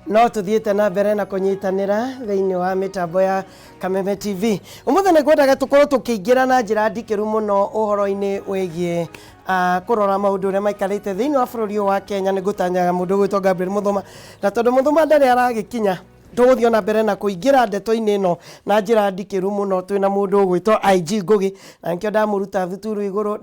no tuthiete na mbere na kunyitanira thiini wa mitambo ya Kameme TV. Umuthe ne kwendaga tukorwo tukiingira na njira ndikiru muno uhoro-ini wigie kurora maundu ria maikarite thiini wa bururi wa Kenya. Ni gutanyaga mundu gwitwo Gabriel Muthuma, na tondu Muthuma ndari aragikinya tuguthio na mbere na kuingira ndeto-ini ino na njira ndikiru muno. Twina mundu gwitwo IG Ngugi, na nkio ndamuruta thuturu iguru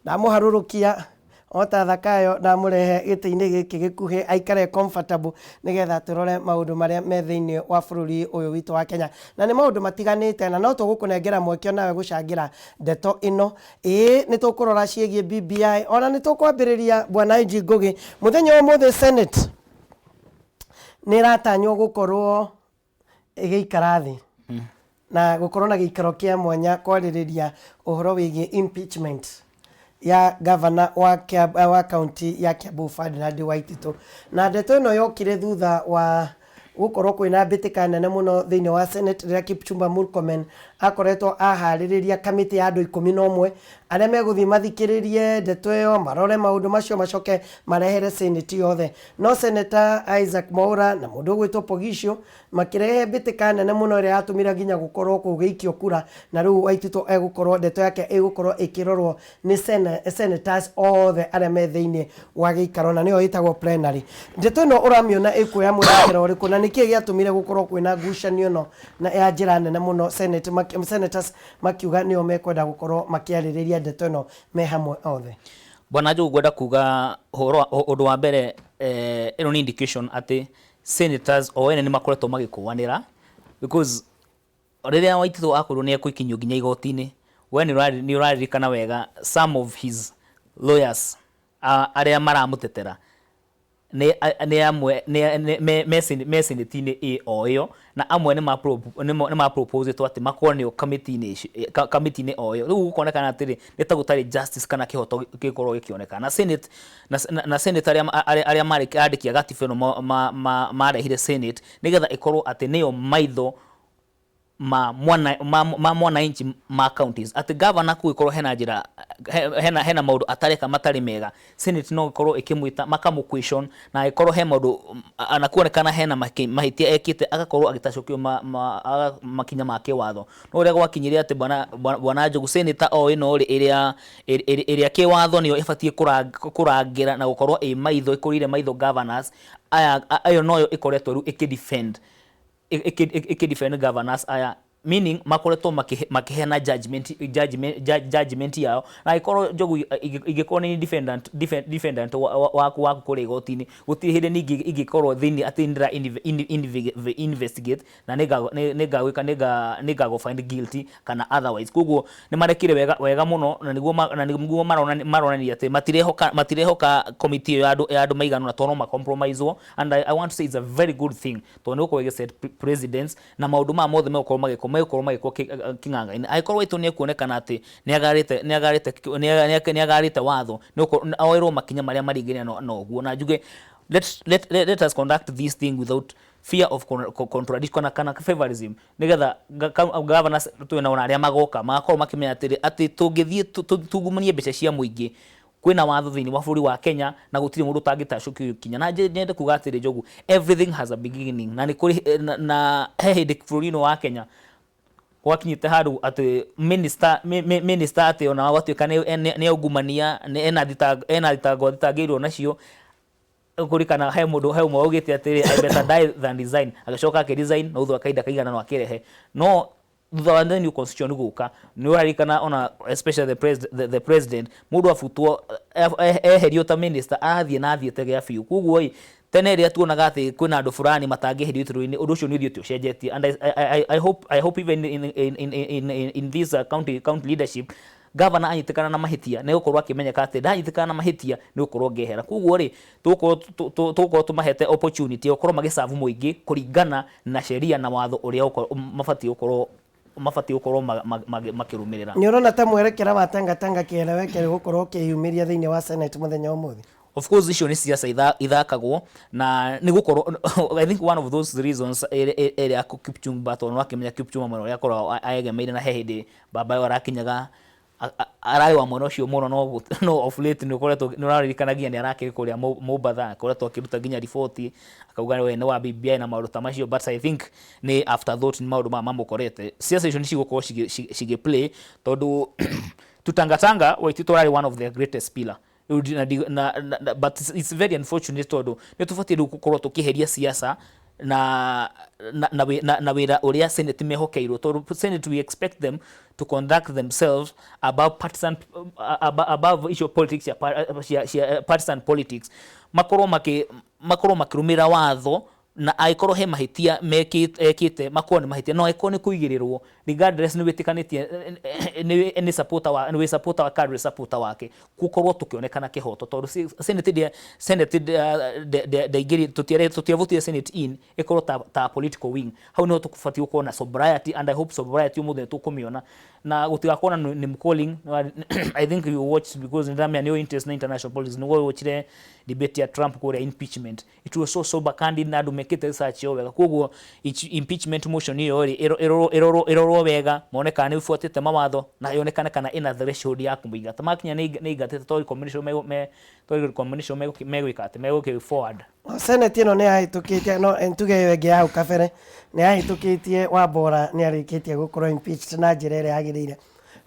ndamuharurukia ota Kayu ndamurehe giti-ini giki gikuhi aikare comfortable nigetha turore maundu maria me thiini wa bururi uyu witu wa Kenya. Na ni maundu matiganite na no tugukunengera mwekio nawe gucangira ndeto ino. Ni tukurora ciegie BBI ona ni tukwambiriria bwana IG Ngugi. Muthenya wa muthe Senate ni ratanywo gukorwo igiikara thi na gukorwo na giikaro kia mwanya kwaririria uhoro wigie impeachment ya governor wa county ya Kiambu Ferdinand Waititu. Na ndeto ino yokire thutha wa gukorwo kwina mbitika nene muno thiini wa Senate riria Kipchumba Murkomen akoretwo ahaririria kamiti ya andu 11 aria meguthii mathikiririe ndeto iyo marore maundu macio macoke marehere Senate yothe. No Senator Isaac Mwaura na mundu gwitwo Pogisho makirehe mbitika nene muno iria yatumire nginya gukorwo kugeikio kura, na riu Waititu egukorwo ndeto yake egukorwo ikirorwo ni senators othe aria me thiini wa giikaro, na niyo itagwo plenary. Ndeto ino uramiona ikuya mwerekero uriku na niki giatumire gukorwo kwina ngucanio no na ya njira nene muno senators makiuga niyo mekwenda gukorwo makiaririria ndeto ino me hamwe othe? Bwana Joe, gwenda kuga undu wa mbere ino ni indication ati senators o ene ni makoretwo magikuanira, because riria Waititu akorwo ni ekuikinyio nginya igoti-ini, we ni uraririkana wega some of his lawyers aria maramutetera ni amwe me senate-ini o iyo, na amwe ni ma propose to ati makorwo ni committee-ini o iyo. Riu gukonekana atiri ni ta gutari justice kana kihoto gikorwo gikionekana na senate aria mari andikia gatiba ino marehire senate nigetha ikorwo ati niyo maitho ma mwananchi ma counties. Ati governor kuikorwo hena njira hena maundu atareka matari mega, senate no ikorwo ikimwita makamu question na ikorwo he maundu anakuonekana hena mahitia ekite agakorwo agitacukio makinya make watho. No ria gwakinyiria ati bwana Njogu senator o ino ri iria ke watho niyo ibatie kurangira na gukorwo maitho ikurire maitho governors ayo noyo ikoretwo ru ikidefend governors aya, meaning makoretwo makihena judgment yao, na ikorwo Njogu igikorwo ni defendant waku kuri igoti-ini gutiri hindi ningi igikorwo thini ati ndira investigate na niga go find guilty kana otherwise. Koguo ni marekire wega muno, na niguo maronania ati matirehoka committee ya andu maiganu na tono ma compromise wo, and I want to say it's a very good thing to ni uko set presidents na maundu ma mothe mekorwo magiko king'anga-ini. Aikorwo Waitu ni kuonekana ati ni agarite watho ni aoirwo makinya maria maringania no guo, na njuge let us conduct this thing without fear of contradiction kana favorism, nigetha governors twina ona aria magoka magakorwo makimenya ati tungithie tugumanie mbeca cia muingi kwina watho thiini wa bururi wa Kenya na gutiri mundu tangitacukio kinya. Na nyende kuga atiri Njogu, everything has a beginning, na ni kuri na hindi bururi wa Kenya wakinyite haru ati minister ati ona watuika ni ugumania ena thitango nacio kurikana he mundu he umwe ugite ati I better die than resign, agacoka akiresign na uthu akaida kaigana no akirehe. No thutha wa new constitution guka ni urarikana ona especially the president mundu afutwo eherio ta minister athie na athiete gya fiu. Koguo tene ria tuonaga ati kwina andu fulani matangihirio ituru-ini, undu ucio ni uthio tucenjetie, and I hope even in this county leadership governor anyitikana na mahitia ni gukorwo akimenyeka ati ndanyitikana na mahitia ni gukorwo ngehera. Koguo ri tukorwo tumahete opportunity gukorwo magisavu muingi kuringana na sheria na watho uria mabati gukorwo makirumirira. Ni urona ta mwerekera wa tanga kieleweke gukorwo kiyumiria thiini wa Senate muthenya umuthi? Of course icio ni siasa ithakagwo, na ni gukorwo I think one of those reasons area Kipchumba tono akimenya Kipchumba mwana ya korwo aegemeire na he hindi baba yo arakinyaga arari wa mwana ucio muno no of late ni ukoretwo ni uraririkanagia ni arakiri kuria Mombasa akoretwo akiruta nginya riboti akauga we ni wa BBI na maundu ta macio, but I think ni after thought ni maundu mamukorete siasa icio ni cigukorwo cigi play tondu tutangatanga Waititu arari one of the greatest pillar but it's very unfortunate tondu ni tubatie gukorwo tukiheria siasa na wira uria Senate mehokeirwo tondu Senate we expect them to conduct themselves above partisan above issue politics ya partisan politics, makorwo makirumira watho na aikorwo he mahitia mekite makorwo ni mahitia no aikorwo ni kuigirirwo regardless ni witikanĩtie ni supporter wa cadre supporter wake gukorwo tukionekana kihoto tondu Senate daigiri tutiavutie Senate in ikorwo ta political wing. Hau no tukubatie gukorwo na sobriety, and I hope sobriety umuthe tukumiona na gutigakorwo ni calling. I think you watch because ndamya ni interest na international politics ni watchire debate ya Trump kuria impeachment. It was so sober candid na dumekite research yo wega koguo impeachment motion yo ero wega moneka ni ufuatite mawatho na yonekana kana ina threshold ya kumuiga tamakinya ni igatete tori commission megwikate megoke forward. Senate ino ni ahitukitie no entuge wege hau kabere ni ahitukitie Wambora ni arikitie gukorwo impeached na njira ire yagirire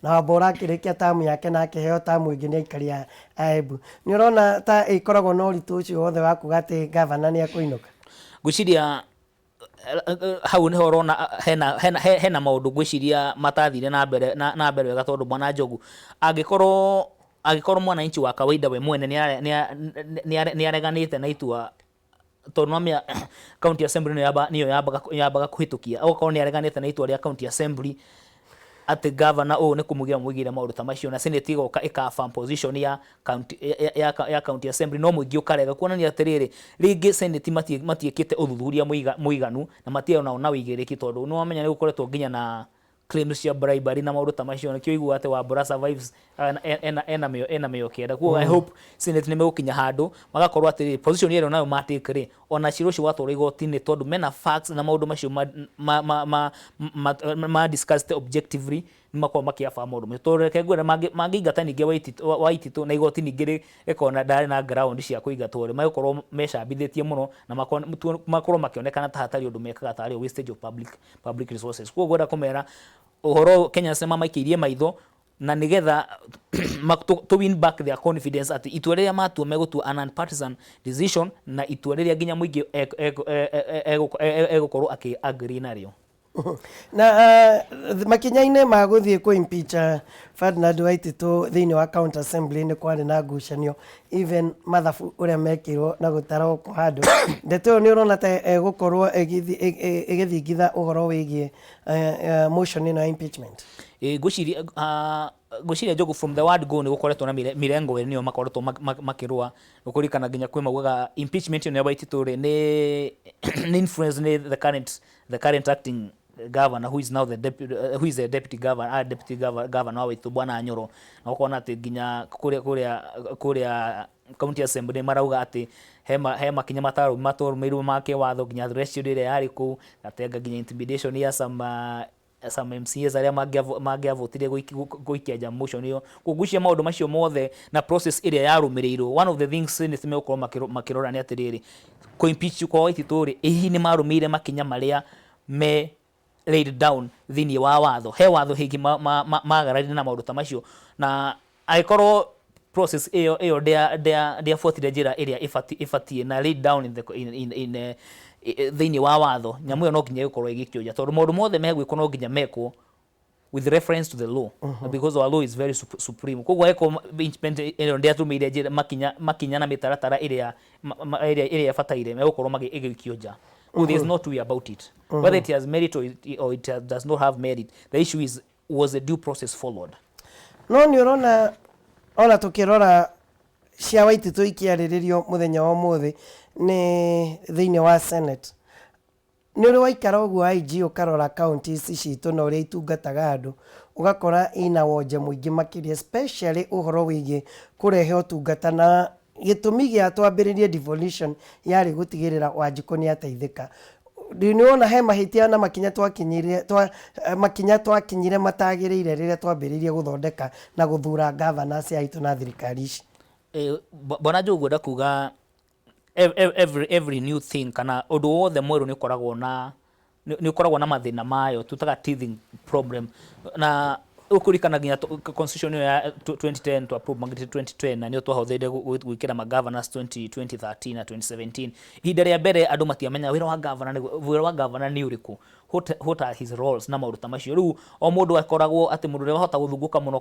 na Wambora akirikia tamu yake na akiheo tamu ingi ni ikaria Aembu. Ni urona ta ikoragwo no ritu ucio wothe wa kugate governor ni akuinuka guciria hau ni horona hena maundu gwiciria matathire na mbere wega tondu Bwana Njogu agikorwo mwananchi wa kawaida we mwene ni areganite na itua tondu amia county assembly niyo yabaga kuhitukia okorwo ni areganite na itua ria county assembly ati governor ni kumugira mwigire maundu ta macio na Senate igoka ikafa position ya county assembly no muigi ukarega kuonania atiriri ringi Senate matiekite uthuthuria muiganu na mationa na wigiriki tondu no amenya ni gukoretwo nginya na claims ya bribery na maundu ta macio nikio igua ati Wambora survives ena meyo kienda kuo. I hope Senate ni megukinya handu magakorwo ati position yero nayo matikire ona ciro cio watoro igoti-ini tondu mena facts na maundu macio ma discussed objectively ni makorwo makiafa maundu macio tondu reke ngwire mangĩingata ningĩ Waititu na igoti ningĩ ikona ndari na ground cia kũingatwo ri makorwo mecambithĩtie muno na makorwo makionekana ta hatari undu mekaga ta ari wastage of public resources. Kuo gwenda kumera uhoro Kenya sema maikirie maitho na nigetha to win back their confidence at itua riria matua megutua an unpartisan decision na itua riria nginya muingi egukorwo aki-agree nario na makinya-inĩ ma gũthiĩ ku impeach Ferdinand Waititu thĩinĩ wa county assembly nĩ kwarĩ na ngucanio even mathabu ũrĩa mekirwo na gũtarwo kwa handũ ndeto nĩ ũrona ta gũkorwo ĩgĩthingitha ũhoro wĩgiĩ motion ĩno ya impeachment. Gwiciria Njogu from the word go ni gukoretwo na mirengo ĩrĩ niyo makoretwo makirua gukurikana nginya kwĩ maugaga impeachment ĩno ya Waititu ni influence ni the current acting governor who is now the deputy governor wa Waititu Bwana Anyoro na ukona ati nginya kuria county assembly marauga ati he makinya matorumirwo make watho nginya threshold ĩrĩa yarĩ kũu gatenga nginya intimidation ya some MCAs aria mangiavotire guikia motion iyo kugucia maundu macio mothe na process ĩrĩa yarumirirwo. One of the things Senate megukorwo makirora ni atiriri ku impeach kwa Waititu ri ihi ni marumire makinya maria me laid down thini wa watho he watho hingi magararire na maundu ta macio na aikorwo process iyo dia fortire njira iria ifatie na laid down in thini wa watho nyamu no nginya gukorwo igikioja tondu maundu mothe megwikwo no nginya mekwo with reference to the law because our law is very supreme. Koguo eko impeachment ino ndia tumire njira makinya na mitaratara iria fataire megukorwo magikioja. There is no two way about it. Whether it has merit or it does not have merit, the issue is was the due process followed. No ni urona ona tukirora cia Waititu ikiariririo muthenya wa muthi ni thiini wa Senate ni uri waikara uguo IG ukarora counties citu na uria itungataga andu ugakora ina wonje muingi makiria especially uhoro wigie kurehe utungata na gitumi gia twambiririe devolution yari gutigirira Wanjiku ni ateithika Ndiniona he mahitia na makinya twakinyire matagĩrĩire rĩrĩa twambĩrĩirie gũthondeka na gũthura governors aitu na thirikari ici. Bona Joe gwenda kuga every new thing kana ũndũ wothe mwerũ nĩ ũkoragwo na mathĩna mayo, tutaga teething problem, na ukurikana nginya constitution ya 2010 to approve magati 2010 na nio twahothere gwikira ma governors 2013 na 2017. Ihinda rĩa mbere andũ matiamenya wĩra wa governor ni ũrĩkũ, what are his roles na maũndũ ta macio. Rĩu o mũndũ akoragwo atĩ mũndũ ũrĩa wahota gũthunguka mũno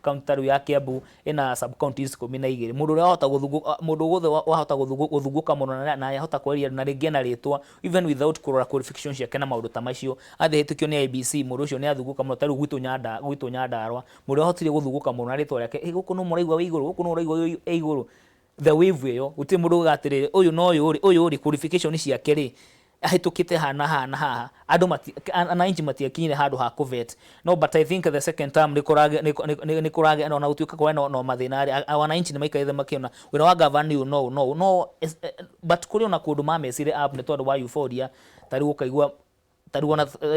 kaunti ya Kiambu ina sub counties 12, mũndũ ũrĩa wahota gũthunguka, mũndũ wothe wahota gũthunguka mũno na yahota kweria na rĩngĩ na rĩtwa even without kurora qualifications yake na maũndũ ta macio, athehĩtũkio nĩ IBC, mũndũ ũcio nĩ athunguka mũno. Tarĩu gwitũ Nyandarua mũndũ ahotire gũthunguka mũno na rĩtwa rĩake gũkũ no mũraigua igũrũ, gũkũ no mũraigua igũrũ, the wave ĩyo gũtirĩ mũndũ ũgatirĩ ũyũ no ũyũ ri qualifications ciake rĩ ahĩtũkĩte haha andũ ananchi matiakinyire handũ ha kuvet. No, but I think the second term nĩ kũrage na gũtuĩka kwa no mathĩna wananchi nĩ maikarĩte makiona wĩra wa governor no but kũrĩ ona kũndũ mamecire up nĩ tondũ wa euphoria. Tarĩu ũkaigua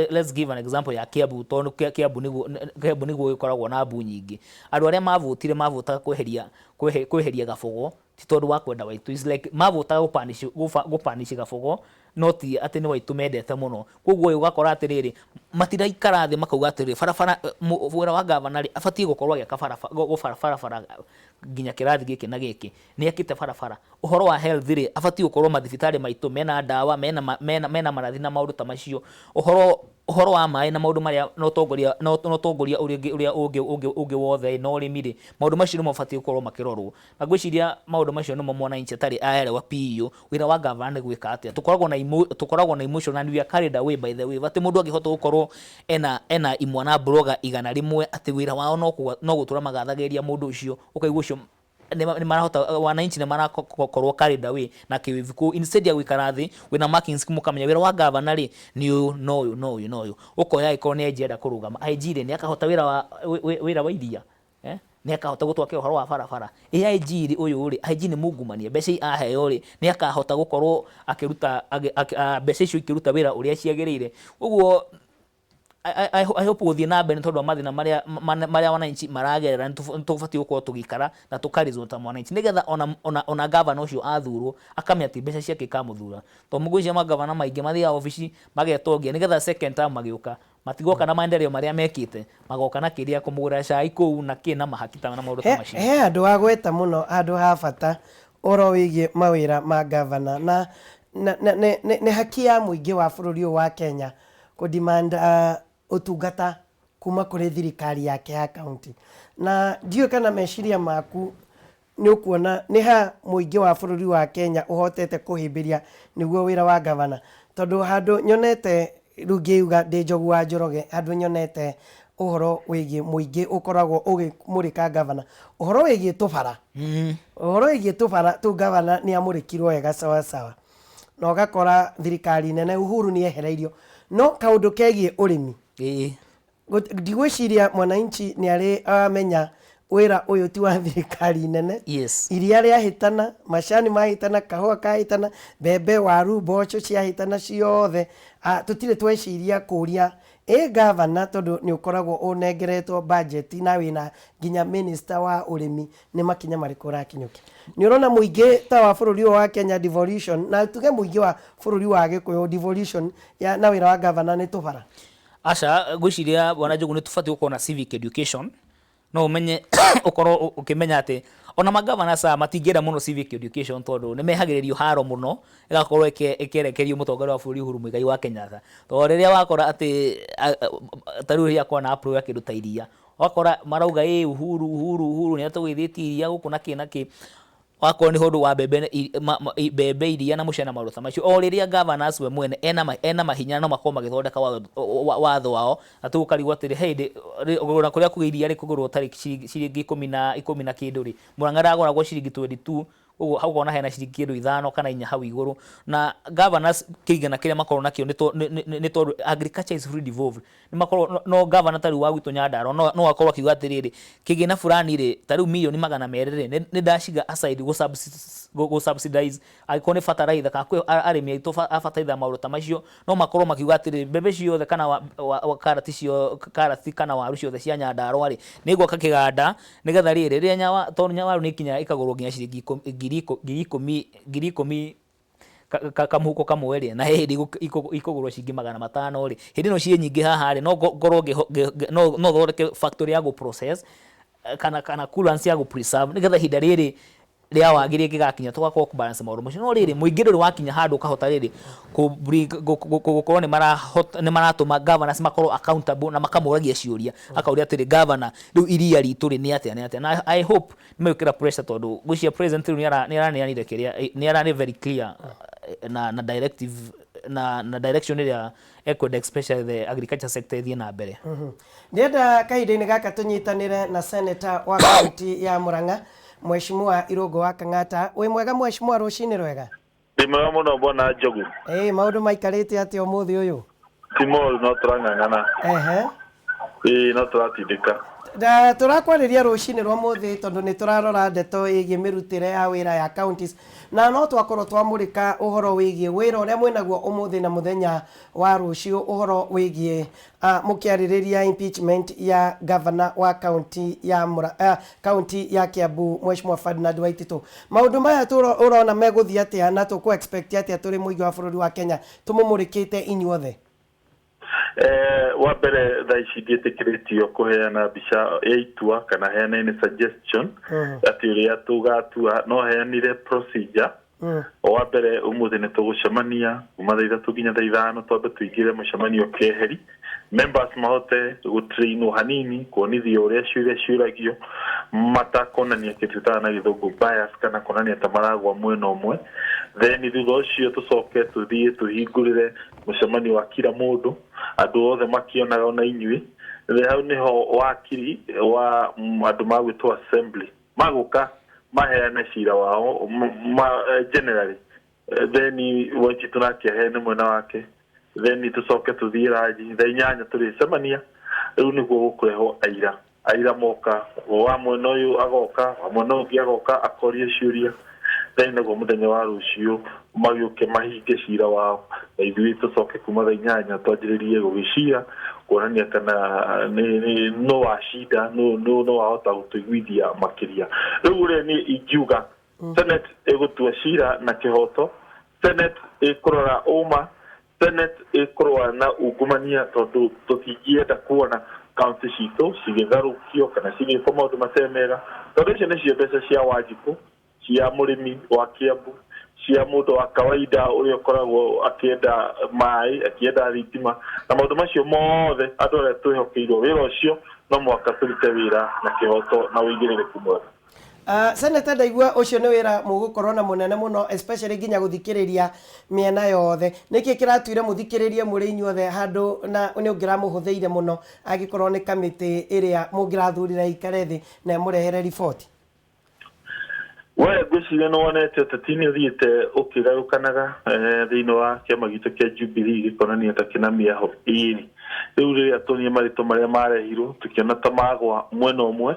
let's give an example ya Kiambu, tondũ Kiambu nĩguo gĩkoragwo na mbu nyingĩ. Andũ arĩa mavotaga kweheria Gabogo ti tondũ wa kwenda Waitu, is like mavotaga gũpanish Gabogo, no ti atĩ nĩ Waitu mendete mũno. Koguo ũgakora atĩrĩrĩ matiraikara thĩ makauga atĩrĩrĩ barabara wĩra wa governor abatie gũkorwo agĩaka barabara nginya kĩrathi gĩkĩ na gĩkĩ, nĩ akĩte barabara. Ũhoro wa health rĩ abatie gũkorwo mathibitarĩ maitũ mena ndawa, mena marathi na maũndũ ta macio. Ũhoro wa maĩ na maũndũ marĩa no tongoria ũrĩa ũngĩ wothe no ũrĩmi rĩ, maũndũ macio nĩ mabatie gũkorwo makĩrorwo. Na ngwĩciria maũndũ macio nĩmo mwananchi atarĩ aherewa PEO wĩra wa governor nĩ gwĩka atĩa. Tukoragwo na emotion and we are carried away by the way. Atĩ mũndũ angĩhota gũkorwo ena imwana blogger 100 atĩ wĩra wao no gũtũra magathagĩria mũndũ ũcio, ũkaigua ũcio nĩ marahota wananchi nĩ marakorwo carried away na kĩwĩviku instead ya gwĩkara thĩ wĩna marking scheme ũkamenya wĩra wa governor rĩ nĩ ũyũ ũkoya ĩkorwo nĩ agenda kũrũgama IG rĩ nĩ akahota wĩra wa iria nĩ akahota gũtwaka ũhoro wa barabara. IG rĩ ũyũ rĩ IG nĩ mungumania mbeca aheo rĩ nĩ akahota gũkorwo akĩruta mbeca icio ikĩruta wĩra ũrĩa ciagĩrĩire. Ũguo I hope gũthiĩ na mbere tondũ mathĩna marĩa wananchi maragerera nĩ tũbatie gũkorwo tũgĩikara na tũkarizota mwananchi nĩgetha ona governor ũcio athurwo akamenya atĩ mbeca ciake ikamũthura. Tondũ mũgwĩcia magavana maingĩ mathiaga obici magetongia nĩgetha second term magĩũka matigoka na maendeleo marĩa mekĩte, magoka na kĩrĩa kũmũgũra cai kũu na kĩ na mahakita na maũndũ ta macio. He andũ a gweta mũno andũ ha bata oro wĩgie mawĩra ma governor na nĩ haki ya mũingĩ wa bũrũri wa Kenya kũdemand utungata kuma kũrĩ thirikari yake ya county. Na ndiyo kana meciria maku nĩ ũkuona nĩ ha mũingĩ wa bũrũri wa Kenya ũhotete kũhĩmbĩria nĩguo wĩra wa governor. Tondũ handũ nyonete rũngĩuga ndĩ Njogu wa Njoroge, handũ nyonete ũhoro wĩgie mũingĩ ũkoragwo ũgĩmũrĩka governor ũhoro wĩgie tũbara ũhoro wĩgie tũbara tu governor nĩ amũrĩkirwo wega sawa na ũgakora thirikari nene Uhuru nĩ ehereirio. No kaũndũ kegie ũrĩmi ndigwĩciria mwananchi nĩ arĩ amenya wĩra ũyũ ti wa thirikari nene. Iria rĩahĩtana, macani mahĩtana, kahũa kahĩtana, mbembe, waru, mboco ciahĩtana ciothe. Tũtirĩ tweciria kũria governor tondũ nĩ ũkoragwo ũnengeretwo budget na wĩna nginya minister wa ũrĩmi nĩ makinya marĩkũ ũrakinyũkia. Nĩ ũrona mũingĩ ta wa bũrũri wa Kenya devolution na tuge mũingĩ wa bũrũri wa Gĩkũyũ devolution ya na wĩra wa governor nĩ tũbara. Aca ngwĩciria bwana Njogu nĩ tũbatie gũkorwo na civic education. No ũmenye ũkorwo ũkĩmenya atĩ ona magavana matingĩenda mũno civic education tondũ nĩ mehagĩrĩrio haro mũno ĩgakorwo ĩkĩrekerio mũtongoria wa bũrũri Uhuru Muigai wa Kenyatta. Tondũ rĩrĩa wakora atĩ tarĩu rĩrĩa akora na approve ya kĩndũ ta iria wakora marauga Uhuru nĩ atũgĩthĩtie iria gũkũ na kĩ wakorwo nĩ hũndũ wa mbembe iria na mũcere na maũndũ ta macio. O rĩrĩa governors we mwene ena mahinya no makorwo magĩthondeka watho wao na tũgũkarigwo atĩrĩ hĩndĩ ona kũrĩa kũgĩa iria rĩ kũgũrwo tarĩki ciringi 10 na kĩndũ rĩ Mũrang'a ndagũragwo ciringi 22 uguo hau gona hena ciringi 5 kana 4 hau iguru na governors kigana kiria makorwo nakio ni to agriculture is fully devolved ni makorwo no governor tari wa gwito Nyandaro no akorwo akiuga atiriri kigina fulani ri tari milioni 200 ri ni ndaciga aside go subsidize akorwo ni fertilizer kana kwe arimi aito fertilizer mauro ta macio no makorwo makiuga atiriri mbembe ciothe kana wa karati kana waru ciothe cia Nyandaro ri ni gwaka kiganda nigetha riri ria nyawa to nyawaru ni kinya ikagurwo nginya ciringi 10,000 kamuhuko kamwe ri na hindi ikugurwo ciringi 500 ri hindi no cie nyingi haha ri no ngorwo no thondeke factory ya go process kana coolant ya go preserve nigetha hinda riri ria wagirie gigakinya tugakorwo ku balance mauru macio no riri muingiriro wakinya handu kahota riri gukorwo ni maratuma governors makorwo accountable na makamuragia ciuria akauria atiri governor riu iria ritu ri ni atia na I hope nimekira pressure tondu gucia president ni aranianire kiria ni arani very clear na directive na direction ria equity especially the agriculture sector thie na mbere ndienda kahinda-ini gaka tunyitanire na senator wa kaunti ya Murang'a Mheshimiwa Irungu wa Kang'ata wi mwega Mheshimiwa rucini rwega ndi mwega muno bona Njogu maundu maikarite ati umuthi uyu timo no turang'ang'ana no turatindika da turakwariria rucini rwa muthi tondu ni turarora ndeto igie mirutire ya wira ya counties na no twakorwo twamurika uhoro wigie wira uria mwenaguo umuthi na muthenya wa rucio uhoro wigie mukiaririria impeachment ya governor wa county ya Kiambu Mheshimiwa Ferdinand Waititu maundu maya urona meguthia atia na tuku expect atia turi muigi wa bururi wa Kenya tumumurikite inyuothe wa mbere thaa ici ndiĩtĩkĩrĩtio kũheana mbica ya itua kana heane suggestion ati ũrĩa tũgatua no heanire procedure wa mbere ũmũthĩ nĩ tũgũcemania kuma thaa 3 nginya thaa 5 twambe tũingĩre mũcemanio keheri members mahote gũtrainwo hanini kuonithio ũrĩa ciũria ciũragio matakonania kĩndũ na gĩthũngũ bias kana konania ta maragwa mwena ũmwe then thutha ũcio tũcoke tũthiĩ tũhingũrĩre mũcemanio wa kila mũndũ andũ othe makionaga ona inyuĩ hau niho wakiri wa andũ magwĩtwo assembly maguka maheane cira wao generally then Wanjitu nake heane mwena wake then tucoke tuthie raji thaa 8 turicemania riu niguo gũkũrehwo aira moka wa mwena ũyũ agoka wa mwena ũngĩ agoka akorie ciũria then niguo mũthenya wa rũciũ magĩũke mahinge cira wao na ithuĩ tucoke kuma thaa 8 twanjĩrĩrie gũgĩcira kuonania kana no wacida no wahota gũtũiguithia makĩria rĩu ũrĩa niĩ ingiuga Senate ĩgũtua cira na kĩhoto Senate ĩkũrora ũma Senate ĩkũrora na ungumania tondu tũtingĩenda kuona county citũ cigĩtharũkio kana cigĩkwo maũndũ matemega tondu icio nĩcio mbeca cia Wanjiku cia mũrĩmi wa Kiambu cia mũndũ wa kawaida ũrĩa ũkoragwo akĩenda maĩ akĩenda thitima na maũndũ macio mothe andũ arĩa twĩhokeirwo wĩra ũcio no mwaka tũrute wĩra na kĩhoto na ũigĩrĩrĩku mwega Senator ndaigua ucio ni wira mugukorwo na munene muno especially ginya guthikiriria miena yothe niki kiratuire muthikiririe muri inyuothe handu na ni ungiramuhuthiire muno agikorwo ni kamiti iria mungirathurira ikare thi na murehere report gwĩciria no wonete tatini ũthiĩte ũkĩgarũkanaga thĩinĩ wa kĩama gitũ kĩa Jubilee gĩkonania ta kĩna mĩaho ĩrĩ rĩu rĩrĩa tuonire marĩtwa marĩa marehirwo tũkĩona ta magwa mwena ũmwe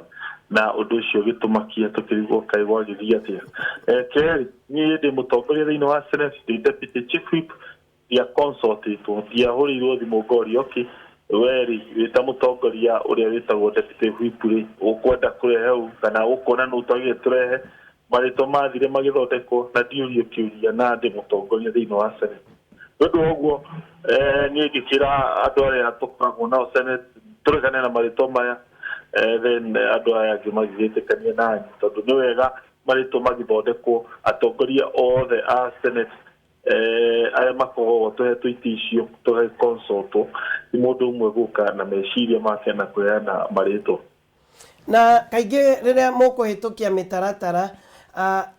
na ũndũ ũcio gĩtũmakia tũkĩrigwo kaĩ gwagĩthiĩ atĩa kerĩ niĩ ndĩ mũtongoria thĩinĩ wa Senate ndĩ deputy chief whip ya consultĩtwo ndiahũrĩirwo thimũ Ngorioki weri wĩta mũtongoria ũrĩa wĩtagwo deputy whip rĩ ũkwenda kũrehe hau kana ũkuona nũ twagĩrĩire tũrehe marĩtwa mathire magĩthondekwo na ndiũrio kĩũria na ndĩ mũtongoria thĩinĩ wa Senate ũndũ ũguo niĩ ngĩkĩra andũ arĩa tũkoragwo nao Senate tũregane na marĩtwa maya then andũ aya angĩ magĩgĩtĩkania nanyi tondũ nĩ wega marĩtwa magĩthondekwo atongoria othe a Senate arĩa makoragwo tũhetwo iti icio tũgĩconsultwo nĩ mũndũ ũmwe gũka na meciria make na kũheana marĩtwa na kaingĩ rĩrĩa mũkũhĩtũkia mĩtaratara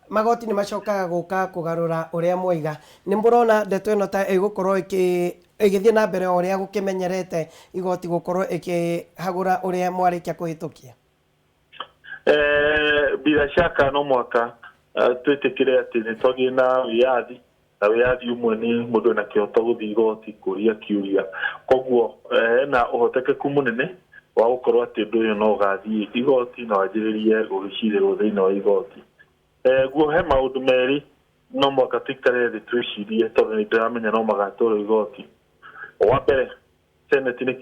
magoti ni macokaga gũka kũgarũra ũrĩa moiga nĩ mũrona ndeto ĩno ta ĩgũkorwo igithie na mbere ũrĩa gũkĩmenyerete igoti gũkorwo ĩkĩhagũra ũrĩa mwarĩkia kũhĩtũkia bila shaka no mwaka twetekire ati ni togi na wiathi na wiathi umwe ni mundu na kioto guthi igoti kuria kiuria koguo na uhotekeku munene wa gukorwo ati ndu uyu no gathie igoti na wajiririe gugicirwo thiini wa igoti guo he maundu meri no mwaka tikare thi twicirie tondu ni ndiramenya no magatoro igoti wa mbere senate ni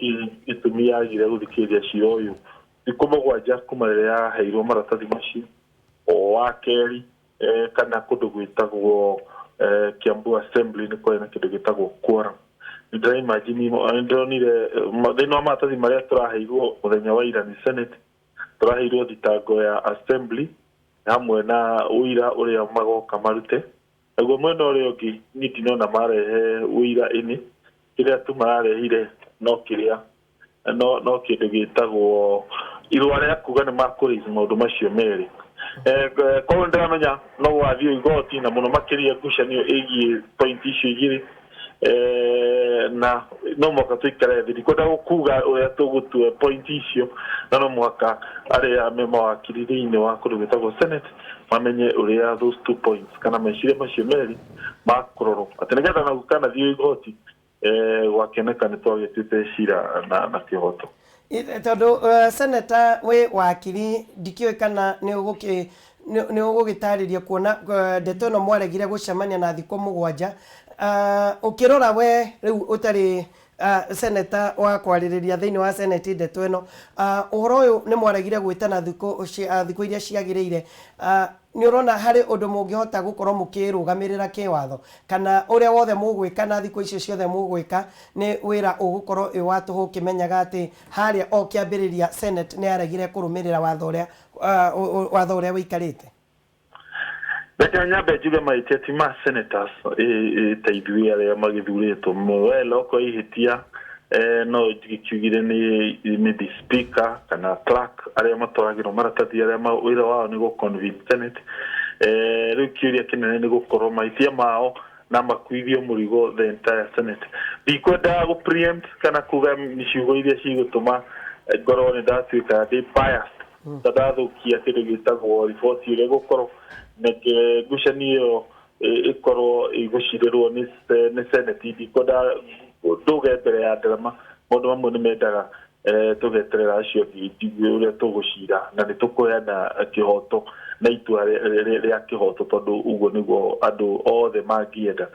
gitumi yagire guthikiria cira uyu ikumugwanja kuma riria yaheirwo maratathi macio wa keri kana kundu gwitagwo Kiambu Assembly ni kwena kindu gitagwo quorum ndira imagine ndonire thina wa maratathi maria turaheirwo muthenya wa ira ni senate turaheirwo thitango ya assembly hamwe na uira uria magoka marute naguo mwena uria ungi ni ndinona marehe uira ini kiria tu mararehire no kiria no kindu gitagwo irwa ria kuga ni makuriza maundu macio meri kwa ndamenya no wathio igoti na muno makiria ngucanio igie point icio igiri na no mwaka twikare thi kwenda gukuga uria tugutue point icio na no mwaka aria mema wa kiririine wa kurugitagwo senate mamenye uria those 2 points kana meciria macio meri makuroro atenegetha na gukana thio igoti wakeneka ni twagitite cira na kihoto tondu seneta we wakiri ndikiwe kana ni ugugitariria kuona ndeto no mwaregire gucemania na thiko mugwanja ukirora we riu utari seneta wa kwaririria thiini wa senate ndeto ino uhoro uyu ni mwaregire gwitana thiko iria ciagiriire ni urona hari undu mungihota gukorwo mukirugamirira kiwatho kana uria wothe mugwika na thiko icio ciothe mugwika ni wira ugukorwo iwatuhu kimenyaga ati haria o kiambiriria senate ni aregire kurumirira watho uria wikarite Beka nyambe njuge maiteti ma senators teithui aria magithuritwo we loko ihitia no gikiugire ni the speaker kana clerk aria matwaragirwo maratathi aria wira wao ni guconvince senate riu kiuria kinene ni gukorwo maitia mao na makuithio murigo the entire senate bikwenda gu preempt kana kuga miciugo iria cigutuma ngoro ni ndatuika ndi biased tadathukia kindu gitagwo report iria gukorwo neke gucanio ikorwo igucirirwo ni senate bikwenda nduge mbere ya drama mundu mamwe ni mendaga tugeterera acio ngithi uria tugucira na ni tukuheana kihoto na itua ria kihoto tondu uguo niguo andu othe mangienda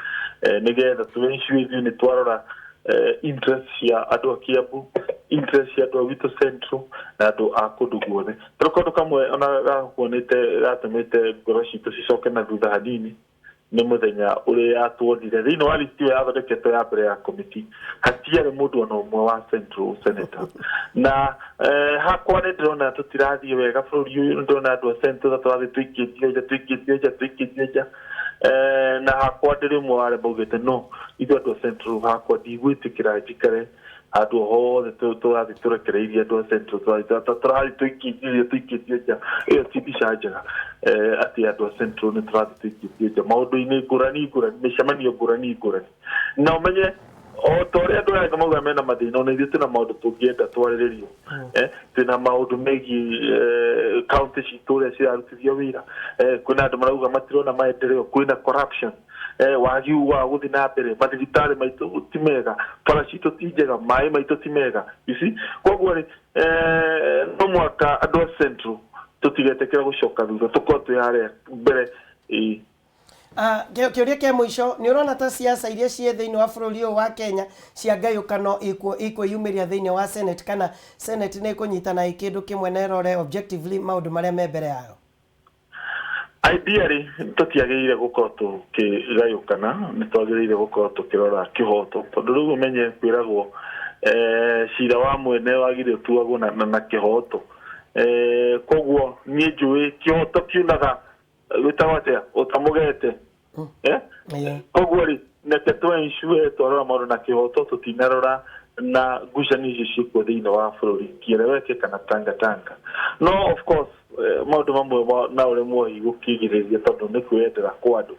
nigetha tuensure ni twarora interest ya andu a Kiambu interest ya andu a Witu Central na andu a kundu guothe turukondu kamwe ona gakuonete gatumite ngoro citu cicoke na thutha hanini ni muthenya uria atuonire thiini wa listi ya athondeketwo ya mbere ya committee hatiari mundu ona umwe wa central senator na hakwa ni ndona tutirathie wega bururi uyu ndona andu a central twathi twikitio na hakwa ndiri umwe wa mbugite no ithu andu a central hakwa ndigwitikira njikare andu hothe turathi turekereirie andu a central turathi twikitio iyo ti mbica njega ati andu a central ni turathi twikitio maundu-ini ngurani micemanio ngurani na umenye o toria andu aya mauga mena mathina ona ithuĩ twĩna maũndũ tũngĩenda twarĩrĩrio twĩna maũndũ megiĩ kaunti citũ ũrĩa cirarutithio wĩra kwĩna andũ marauga matirona maendeleo kwĩna corruption wagiu wa gũthiĩ na mbere mathibitarĩ maitũ ti mega bara citũ ti njega maĩ maitũ ti mega koguo rĩ no mwaka andũ a central tũtigetekera gũcoka thutha tũkorwo twĩ harĩa mbere kiuria kia mwisho ni urona ta siasa iria cie thiini wa bururi wa Kenya cia ngayukano ikwiyumiria thiini wa senate kana senate ni kunyitana ikindu kimwe na irore objectively maundu maria me mbere yayo ideally tutiagirire gukorwo tukigayukana ni twagirire gukorwo tukirora kihoto tondu riu umenye kwiragwo cira wa mwene wagire tuagwo na kihoto koguo nie njui kihoto kiunaga witawatea utamugete koguo ri neke twenshue twarora maundu na kihoto tutinarora na ngucanio icio ciĩkuo thĩinĩ wa bũrũri kĩereweke kana tanga no of course maundu mamwe na ũrĩa muohi gũkĩgirĩrĩria tondũ nĩ kwĩendera kwa andũ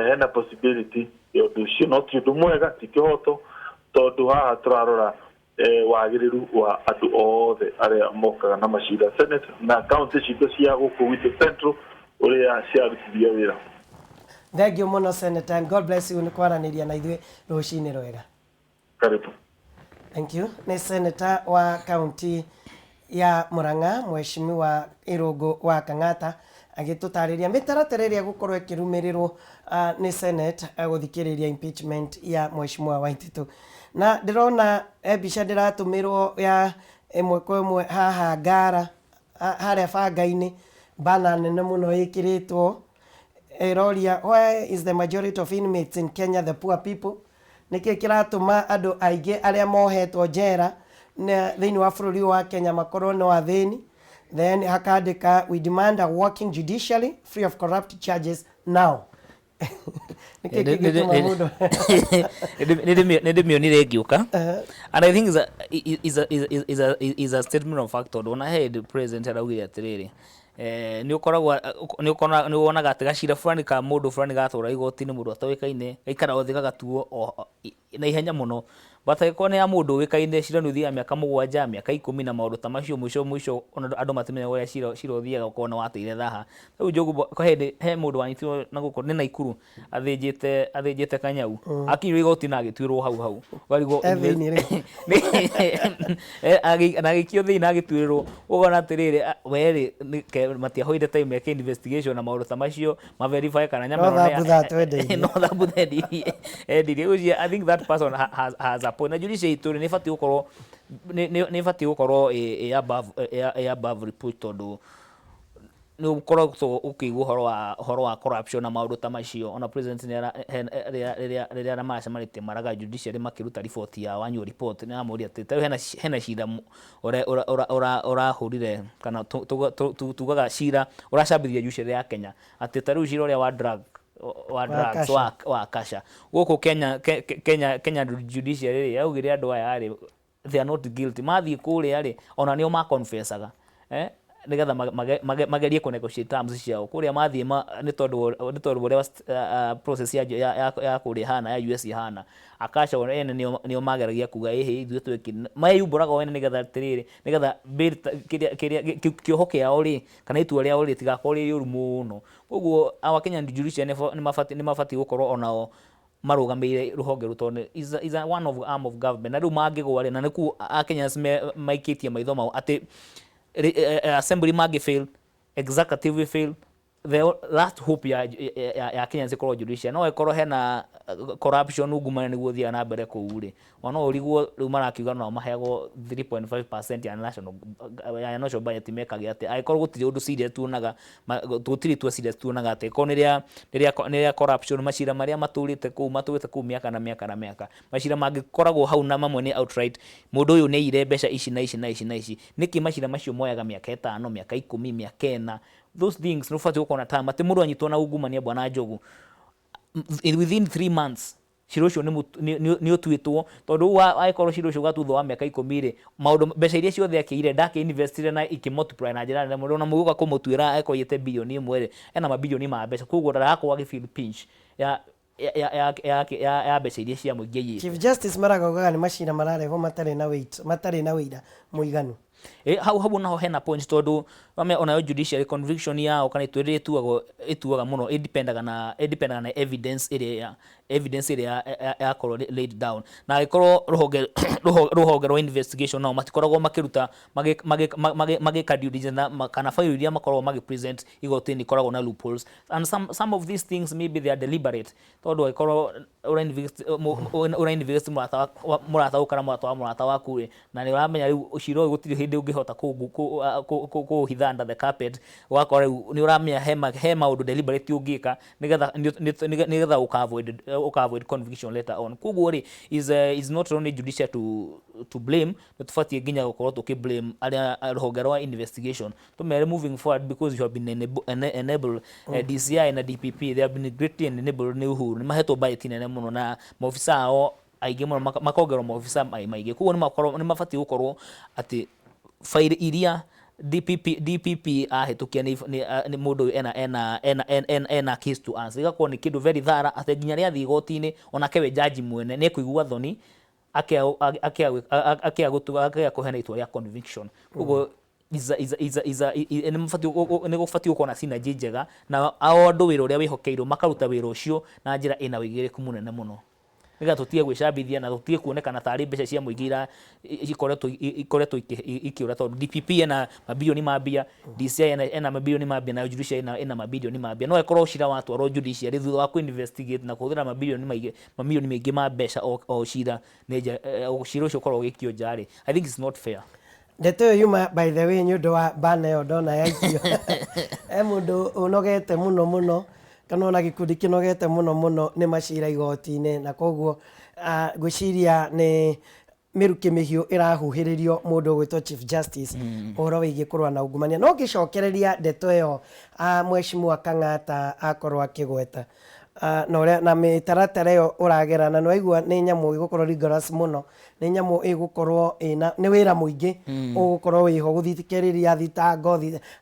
hena possibility ya ũndũ ũcio no ti ũndũ mwega ti kĩhoto tondũ haha tũrarora wagĩrĩru wa andũ othe arĩa mokaga na macira senate na kaunti citũ cia gũkũ Witu Central uria ciarutithia wira. Thank you muno Senator, and God bless you ni kwaraniria na ithuĩ rũcinĩ rwega. Karibu. Thank you. Ni Senator wa kaunti ya Murang'a Mheshimiwa Irungu wa Kang'ata agĩtũtarĩria mĩtaratara ĩrĩa gũkorwo ĩkĩrũmĩrĩrwo ni Senate gũthikĩrĩria impeachment ya Mheshimiwa Waititu. Na ndĩrona mbica ndĩratũmĩrwo ya ĩmwe kwa ĩmwe haha Ngara harĩa banga-inĩ bana nene mũno ĩkĩrĩtwo ĩroria why is the majority of inmates in Kenya the poor people. Nĩkĩ kĩratũma andũ aingĩ arĩa mohetwo njera thĩinĩ wa bũrũri wa Kenya makorwo no athĩni. Then hakandĩka we demand a working judiciary free of corrupt charges now. Nĩndĩmĩonire ngĩũka, and I think is a statement of fact tondũ ona head president araugire atĩrĩrĩ nĩ wonaga atĩ gacira fulani ka mũndũ fulani gatũra igoti-inĩ mũndũ atoĩkaine gaikara othe gagatuo na ihenya mũno, but agĩkorwo nĩ ya mũndũ ũĩkaine cira nĩ ũthiaga mĩaka 7 mĩaka 10 na maũndũ ta macio mũico andũ matimenya ũrĩa cira ũthiaga ũkorwo nĩ wateire thaha. Rĩu Njogu he mũndũ wanyitirwo na gũkũ nĩ Naikuru athĩnjĩte Kanyau akinyirwo igoti na agĩtuĩrwo hau na agĩikio thĩinĩ na agĩtuĩrwo. Ũgona atĩrĩrĩ werĩ matiahoire time ya investigation na maũndũ ta macio maverify kana nyama no thabu endirie. I think that person has a point. Na judiciary itũ nĩ batiĩ gũkorwo above report tondũ nĩ ũkoragwo ũkĩigua ũhoro wa corruption na maũndũ ta macio. Ona president rĩrĩa macemanĩtie maraga judiciary makĩruta report ya annual report nĩ amoria atĩ hena cira ũrahũrire kana tugaga cira ũracambithia judiciary ya Kenya atĩ ta rĩu cira ũrĩa wa drugs wa Kasha gũkũ Kenya judiciary yaugire andũ aya they are not guilty, mathiĩ kũrĩa ona nĩo maconfessaga nigetha magerie ku negotiate terms ciao kuria mathiĩ nĩ tondũ ũrĩa process ya kũrĩa hana ya US hana Akasha ene nĩo mageragia kuga ithuĩ twĩkĩ mayumbũraga wene nigetha kĩoho kĩao kana itua rĩao rĩtigakorwo rĩ ũru mũno. Ũguo our Kenyan judiciary nĩ mabatiĩ gũkorwo onao marũgamĩrĩire rũhonge rũtone is one of arm of government. Na rĩu mangĩgwa na nĩkuo Kenyans maikĩtie maitho mao atĩ assembly magi fail, executive fail, the last hope ya Kenyans ikorwo judiciary no ikorwo hena corruption ungumana nĩguo thia na mbere kũu ona ũriguo rĩu marakiuga no maheagwo 3.5% ya national budget mekage atĩ aikorwo gũtirĩ ũndũ serious tuonaga gũtirĩ tu serious tuonaga atĩ ko nĩrĩa corruption macira marĩa matũrĩte kũu mĩaka na mĩaka macira mangĩkoragwo hau na mamwe nĩ outright mũndũ ũyũ nĩ ire mbeca ici na ici nĩkĩ macira macio moyaga mĩaka 5 mĩaka 10 mĩaka 4 those things no fati ukona time ati mũndũ anyitwo na ungumania bwana Njogu within 3 months cira ũcio nĩ ũtuĩtwo tondũ aikorwo cira ũcio gatuthwo wa mĩaka 10 maũndũ mbeca iria ciothe akĩire ndake investire na ikimultiply na njĩra nene mũndũ na mũgũka kũmũtuĩra ekoyete bilioni 1 ena mabilioni ma mbeca koguo ndarakorwo agĩfeel pinch ya mbeca iria cia mũingĩ. Chief Justice Maragoga nĩ macira mararehwo matarĩ na wĩira mũiganu. Hau naho hena point tondũ ona judiciary conviction yao kana itũrĩre ituaga mũno independaga na evidence ĩrĩa yakorwo laid down na ikorwo rũhonge rwa investigation no matikoragwo makĩruta magĩka due diligence kana file iria makoragwo magĩpresent igoti-inĩ ikoragwo na loopholes and some of these things maybe they are deliberate tondũ ikorwo ura invest mũrata ũkara mũrata waku na nĩ ũramenya rĩu ũcira ũyũ gũtirĩ hĩndĩ ũngĩhota kũhitha under the carpet wakora nĩ ũramenya he maũndũ deliberate ũngĩka nigetha ũka-avoid conviction later on. Koguo is not only judicial to blame but tũbatiĩ nginya gũkorwo tũkĩ-blame arĩa rũhonge rwa investigation tumere moving forward because you have been enabled DCI na DPP they have been greatly enabled nĩ Uhuru nĩ mahetwo budget nene mũno na maofisa ao aingĩ mũno makongerwo maofisa maingĩ koguo nĩ mabatiĩ gũkorwo atĩ file iria DPP ahĩtũkia nĩ mũndũ ena case to answer igakorwo nĩ kĩndũ very thara atĩ nginya rĩa thiĩ igoti-inĩ onake we jaji mwene nĩ kũigua thoni akĩa kũheana itua rĩa conviction. Koguo nĩ gũbatiĩ gũkorwo na synergy njega na andũ wĩra ũrĩa wĩhokeirwo makaruta wĩra ũcio na njĩra ĩna wĩigĩrĩku mũnene mũno nĩgetha tũtige gwĩcambithia na tũtige kuonekana tarĩ mbeca cia mũingĩ ikoretwo ikĩũra tondũ DPP ena mabilioni ma mbia, DCI ena mabilioni ma mbia na judiciary ena mabilioni ma mbia no ĩkorwo cira watwarwo judiciary thutha wa investigate na kũhũthĩra mabilioni maingĩ ma mbeca o cira cira ũcio ũkorwo ũgĩkio nja-rĩ. I think it's not fair. Ndeto ĩyo yuma by the way nĩ ũndũ wa bana ĩyo ndona yaikio mũndũ ũnogete mũno kana ona gĩkundi kĩnogete mũno nĩ macira igoti-inĩ na koguo gwĩciria nĩ mĩrukĩ mĩhiũ ĩrahuhĩrĩrio mũndũ ũgwĩtwo Chief Justice ũhoro wĩgiĩ kũrũa na ungumania no ngĩcokereria ndeto ĩyo Mheshimiwa Kang'ata akorwo akĩgweta na mĩtaratara ĩyo ũragerana nĩ waigua nĩ nyamũ ĩgũkorwo rigorous mũno nĩ nyamũ ĩgũkorwo nĩ wĩra mũingĩ ũgũkorwo wĩho gũthikĩrĩria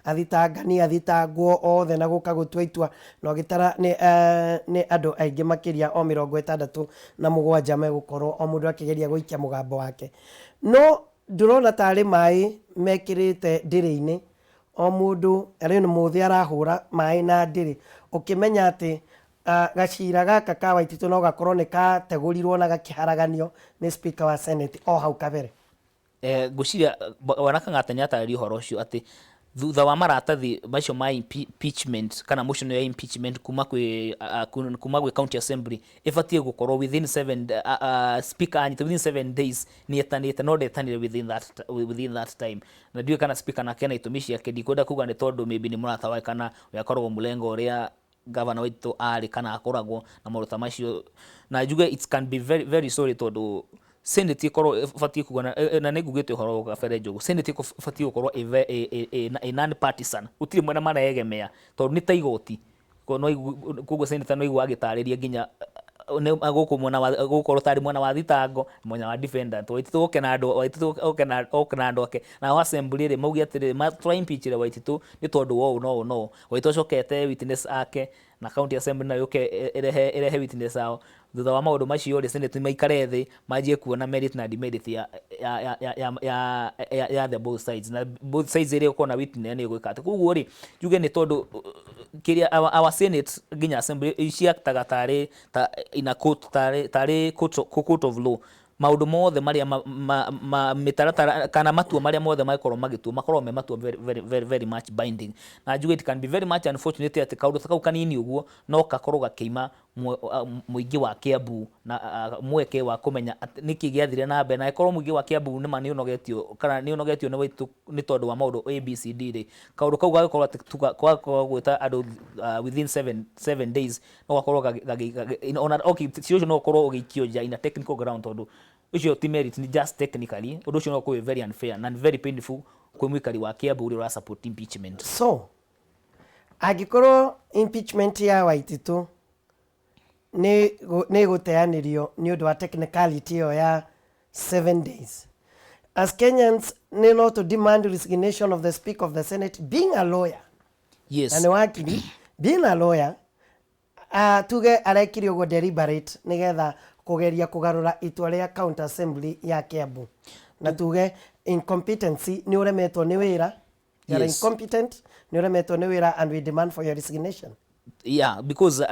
athitangani athitangwo othe na gũka gũtua itua na ũgĩtara nĩ andũ aingĩ makĩria o 67 megũkorwo o mũndũ akĩgeria gũikia mũgambo wake no ndũrona tarĩ maĩ mekĩrĩte ndĩrĩ-inĩ o mũndũ arĩ nĩ mũthĩ arahũra maĩ na ndĩrĩ ũkĩmenya atĩ gacira gaka ka Waititu no gakorwo nĩ kategũrirwo na gakĩharaganio nĩ speaker wa Senate o hau kabere. Ngwĩciria wana Kang'ata nĩ atarĩria ũhoro ũcio atĩ thutha wa maratathi macio ma impeachment kana motion ya impeachment kuma gwĩ county assembly ĩbatiĩ gũkorwo within 7 days nĩ etanĩte no ndetanire within that time na ndiũĩ kana speaker nake ena itũmi ciake ndikwenda kuga nĩ tondũ maybe nĩ mũrata wake kana we akoragwo mũlengo ũrĩa Governor Waititu arĩ kana akoragwo na maruta macio na njuge it can be very very sorry tondũ Senate ikorwo ibatie kuga na nĩ ngugĩte ũhoro gabere njogu Senate ibatie gũkorwo a non partisan utirĩ mwena maraegemea tondũ nĩ ta igoti koguo Senate no igua agĩtarĩria nginya gũkorwo tarĩ mwena wa thitango mwena wa defendant Waititu okena andũ ake na assembly rĩ maugi atĩrĩ try impeach Waititu nĩ tondũ no Waititu acokete witness ake na county assembly na yoke erehe witness ao thutha wa maũndũ macio rĩ Senate maikare thĩ manjie kuona merit na demerit ya the both sides na both sides ĩrĩa ũkona witness nĩ gwĩka atĩ koguo rĩ njuge nĩ tondũ kĩrĩa our Senate nginya assembly ciaktaga tarĩ ina court tarĩ court of law maũndũ mothe marĩa mĩtaratara kana matua marĩa mothe makorwo magĩtua makorwo me matua very much binding na njuge it can be very much unfortunate atĩ kaũndũ kau kanini ũguo no gakorwo gakĩima mũingĩ wa Kiambu na mweke wa kũmenya nĩkĩ gĩathire na mbere na ĩkorwo mũingĩ wa Kiambu nĩ nĩ ũnogetio nĩ Waititu nĩ tondũ wa maũndũ ABCD rĩ kaũndũ kau gagĩkorwo atĩ gwĩta andũ within 7 days no gakorwo ciũcio no ũkorwo ũgĩikio nja in a technical ground tondũ ucio ti merit ni just technically ũndũ ũcio no kũwĩ very unfair and very painful kwĩ mũikari wa Kiambu ũrĩa support impeachment. So angĩkorwo impeachment ya Waititu nĩ gũteanĩrio nĩ ũndũ wa technicality ĩyo ya 7 days as Kenyans need not to demand resignation of the Speaker of the Senate being a lawyer. Yes. Na nĩ wakiri being a lawyer tuge arekire ũguo deliberate nĩgetha kũgeria kũgarũra itua rĩa county assembly ya Kiambu na tuge incompetency nĩ ũremetwo nĩ wĩra. You are incompetent nĩ ũremetwo nĩ wĩra and we demand for your resignation. Yeah, because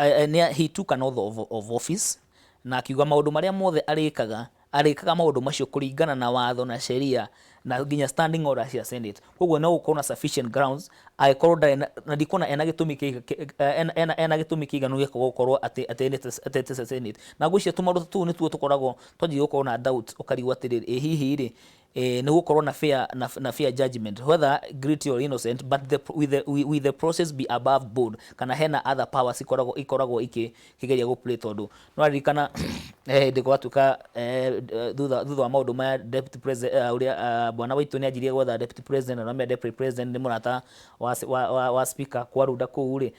he took an oath of office na akiuga maũndũ marĩa mothe arĩkaga maũndũ macio kũringana na watho na sheria na nginya standing order cia Senate koguo no gũkorwo na sufficient grounds agĩkorwo na ndikona ena gĩtũmi kĩiganu gĩa gũkorwo atĩ Senate na ngwĩciria tũmaũndũ tũu nĩtuo tũkoragwo twanjie gũkorwo na doubt ũkarigwo atĩrĩrĩ hihi rĩ nĩ gũkorwo na fair judgment whether guilty or innocent but with the process be above board kana hena other powers ikoragwo ikĩgeria gũplay tondũ no aririkana hĩndĩ gwatuĩka thutha wa maũndũ maya deputy president ũrĩa bwana Waititu nĩ anjirie gwetha deputy president na deputy president nĩ mũrata wa speaker kwarunda kũu rĩ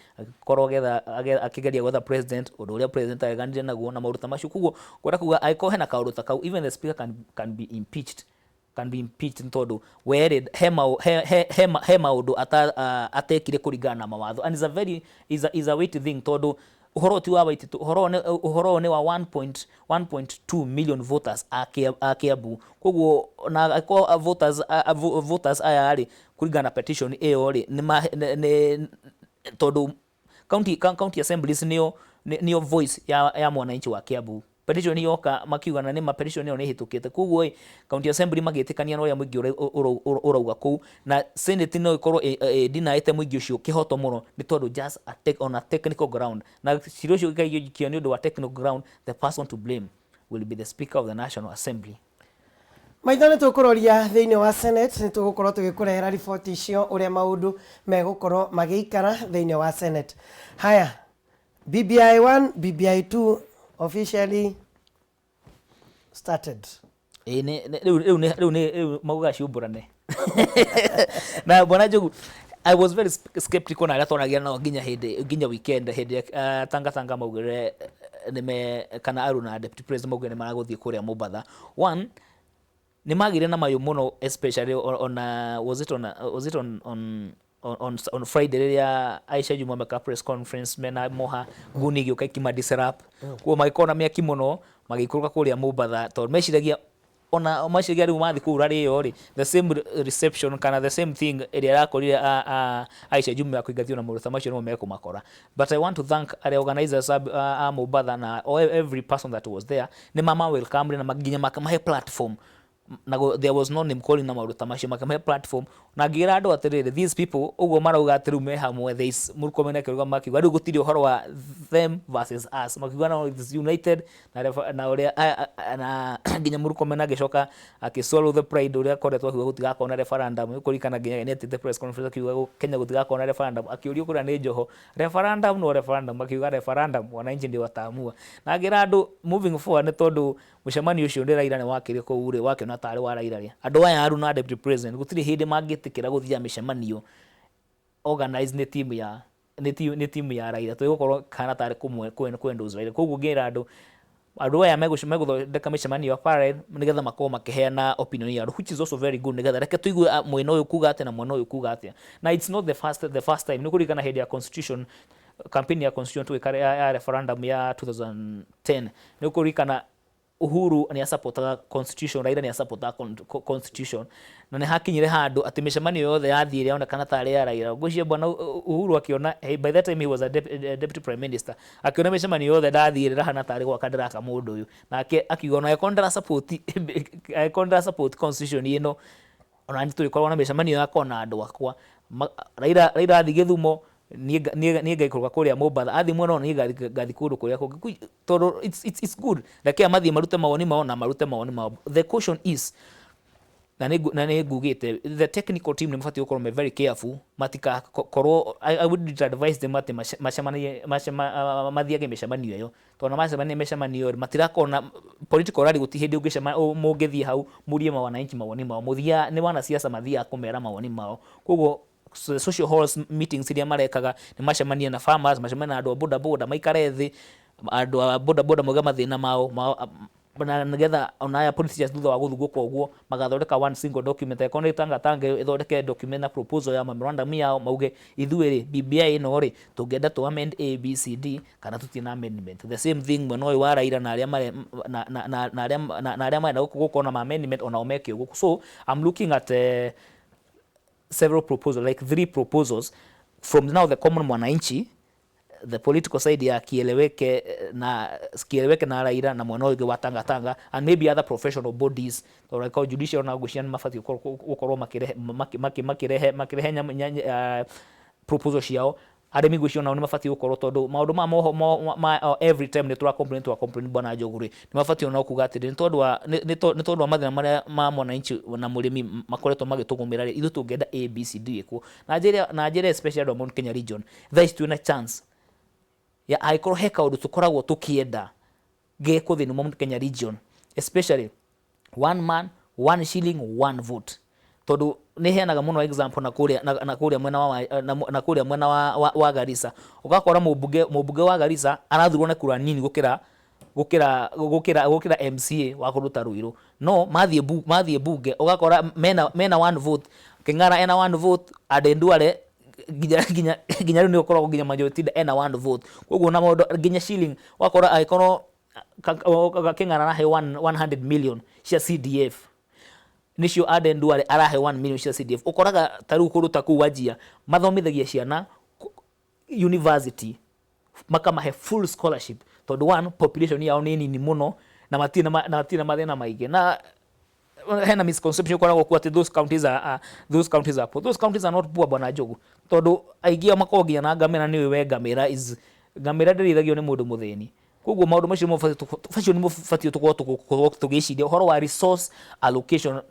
korwo akĩgeria gwetha president ũndũ ũrĩa president areganire naguo na maũndũ ta macio koguo kwenda kuga angĩkorwo hena kaũndũ ta kau even the speaker can be impeached tondũ were he maũndũ atekire kũringana na mawatho and is a weighty thing tondũ uhoro ti wa Waititu uhoro ni wa 1.2 million voters a Kiambu koguo na voters aya ari kuringana na petition iyo ri ni tondu county assemblies nio voice ya mwananchi wa Kiambu. Petition yoka makiuga na nima petition iyo ni hitukite koguo county assembly magitikania no ya muingi urauga ku na senate no ikorwo dinaite muingi ucio kihoto muno ni tondu just on a technical ground na cirio cio gikio ni undu wa technical ground. The person to blame will be the speaker of the National Assembly. Maithane tukuroria thiini wa Senate ni tugukorwo tugikurehera riboti icio uria maundu megukorwo magiikara thiini wa Senate. Haya, BBI 1 BBI 2 officially started. Riu mauga ciumburane na bwana Njogu, I was very skeptical na atonagia na nginya weekend hindi tanga maugire nime kana Aruna deputy president maugire ni maraguthie kuria Mombasa. One ni magire na mayu muno, especially was it on Friday ya Aisha Juma meka press conference mena moha guni gioka kima disrupt kwa magikona mia kimono magikuruka kuria Mombasa to meshiragia ona mashiragia ri mathi kura ri yori the same reception kana the same thing area yakorire Aisha Juma ya kuigathio na murutha macio no meko makora. But I want to thank the organizers Mombasa na every person that was there. Ni mama welcome na maginya makamahe platform na there was no name calling na maruta macio makamahe platform na ngira andu atirire these people ugo marauga atiru me hamwe there is Murkomen akiruga makiuga riu gutiri uhoro wa them versus us makiuga na is united na uria na nginya Murkomen agicoka akiswallow the pride uria koretwo akiuga gutigakona referendum kurikana nginya ni the press conference akiuga Kenya gutigakona referendum akiuria kuria ni Njoho referendum no referendum akiuga referendum wananchi ndio wataamua na ngira andu moving forward ni tondu mucemani ucio ndi Raila ni wakire ko ure wake na tari wa Raila ria andu aya Aruna deputy president gutiri hindi magitikira guthia micemanio organize ni team ya Raila to gukorwo kana tari kumwe kwendo Raila koguo ngira andu aya meguthondeka micemanio parade nigetha makoma makiheana opinion ya which is also very good nigetha reke tuigue mwena uyu kuga atia na mwena uyu kuga atia na it's not the first time nikurikana hindi ya constitution campaign ya constitution tu ya referendum ya 2010 nikurikana Uhuru ni supporta constitution, Raila ni supporta constitution na ni hakinyire handu ati micemanio yothe yathire ona kana tari ya Raila gucia bwana Uhuru akiona by that time he was a deputy prime minister akiona micemanio yothe ndathire rahana tari gwa kandaraka mundu uyu na akiuga na support constitution ino ona ndi turikorwo na micemanio yakona andu akwa Raila athi Githumo ni gaikuruka kuria Mombasa athi mwana ni gathi kundu kuria kungi toro it's good like amathi marute mawoni mao. The question is na ne gugite the technical team nimfati ukorwo very careful matika korwo I would advise them ati mathiage micemanio yo tona micemanio matirakona political rally gutihindi ungicema mungithie hau murie wananchi mawoni mao muthia ni wana siasa mathia kumera mawoni mao koguo social halls meetings iria marekaga ni macemania na farmers macemania na andu boda maikare thi andu boda moga mathina mao na nigetha onaya politicians thutha wa guthugwo kwa uguo magathondeka one single document ekone tange ithondeke document na proposal ya memorandum yao mauge ithuiri BBI ino ri tungenda to amend ABCD kana tutina amendment the same thing mwena uyu wa Raila na aria marenda gukona amendment ona omeke uguo. So I'm looking at several proposals, like 3 proposals from now the common mwananchi, the political side ya kieleweke na Raila na mwana uyu wa tanga and maybe other professional bodies or like judicial na gushian mafati ukorwo makirehe proposals yao aremi gushion na mafati ukorwo tondu maundu ma every time ni tura complain bwana Njoguri ni mafati ona kuga ati ni tondu wa mathina maria ma mwananchi na murimi makoretwo magitugumira ithu tungenda ABCD iko na njira especially on Kenya region there is a chance ya aikoro heka undu tukoragwo tukienda geko thini mo Kenya region especially one man one shilling one vote tondu ni heanaga muno example na kuria mwena wa Garissa ugakora mubunge wa Garissa arathurwo na kura nini gukira MCA wa kuruta Ruiru no mathie bunge ugakora mena one vote King'ara ena one vote Adenduale ginya ni ukorwo ginya majority ena one vote koguo na maundu ginya shilling wakora aikorwo gaking'ana na he 100 million cia CDF nicio Aden Duale arahe 1 million cia CDF ukoraga taru kuruta ku wajia mathomithagia ciana university makamahe full scholarship tondu one population yao ni nini muno na matina mathina maige na hena misconception koragwo ku ati those counties are poor. Those counties are not poor bwana Njogu tondu aigia makogia na ngamira ni we ngamira is ngamira ndirithagio ni mundu mutheni koguo maundu macio ni mufatio tukorwo tugiciria horo wa resource allocation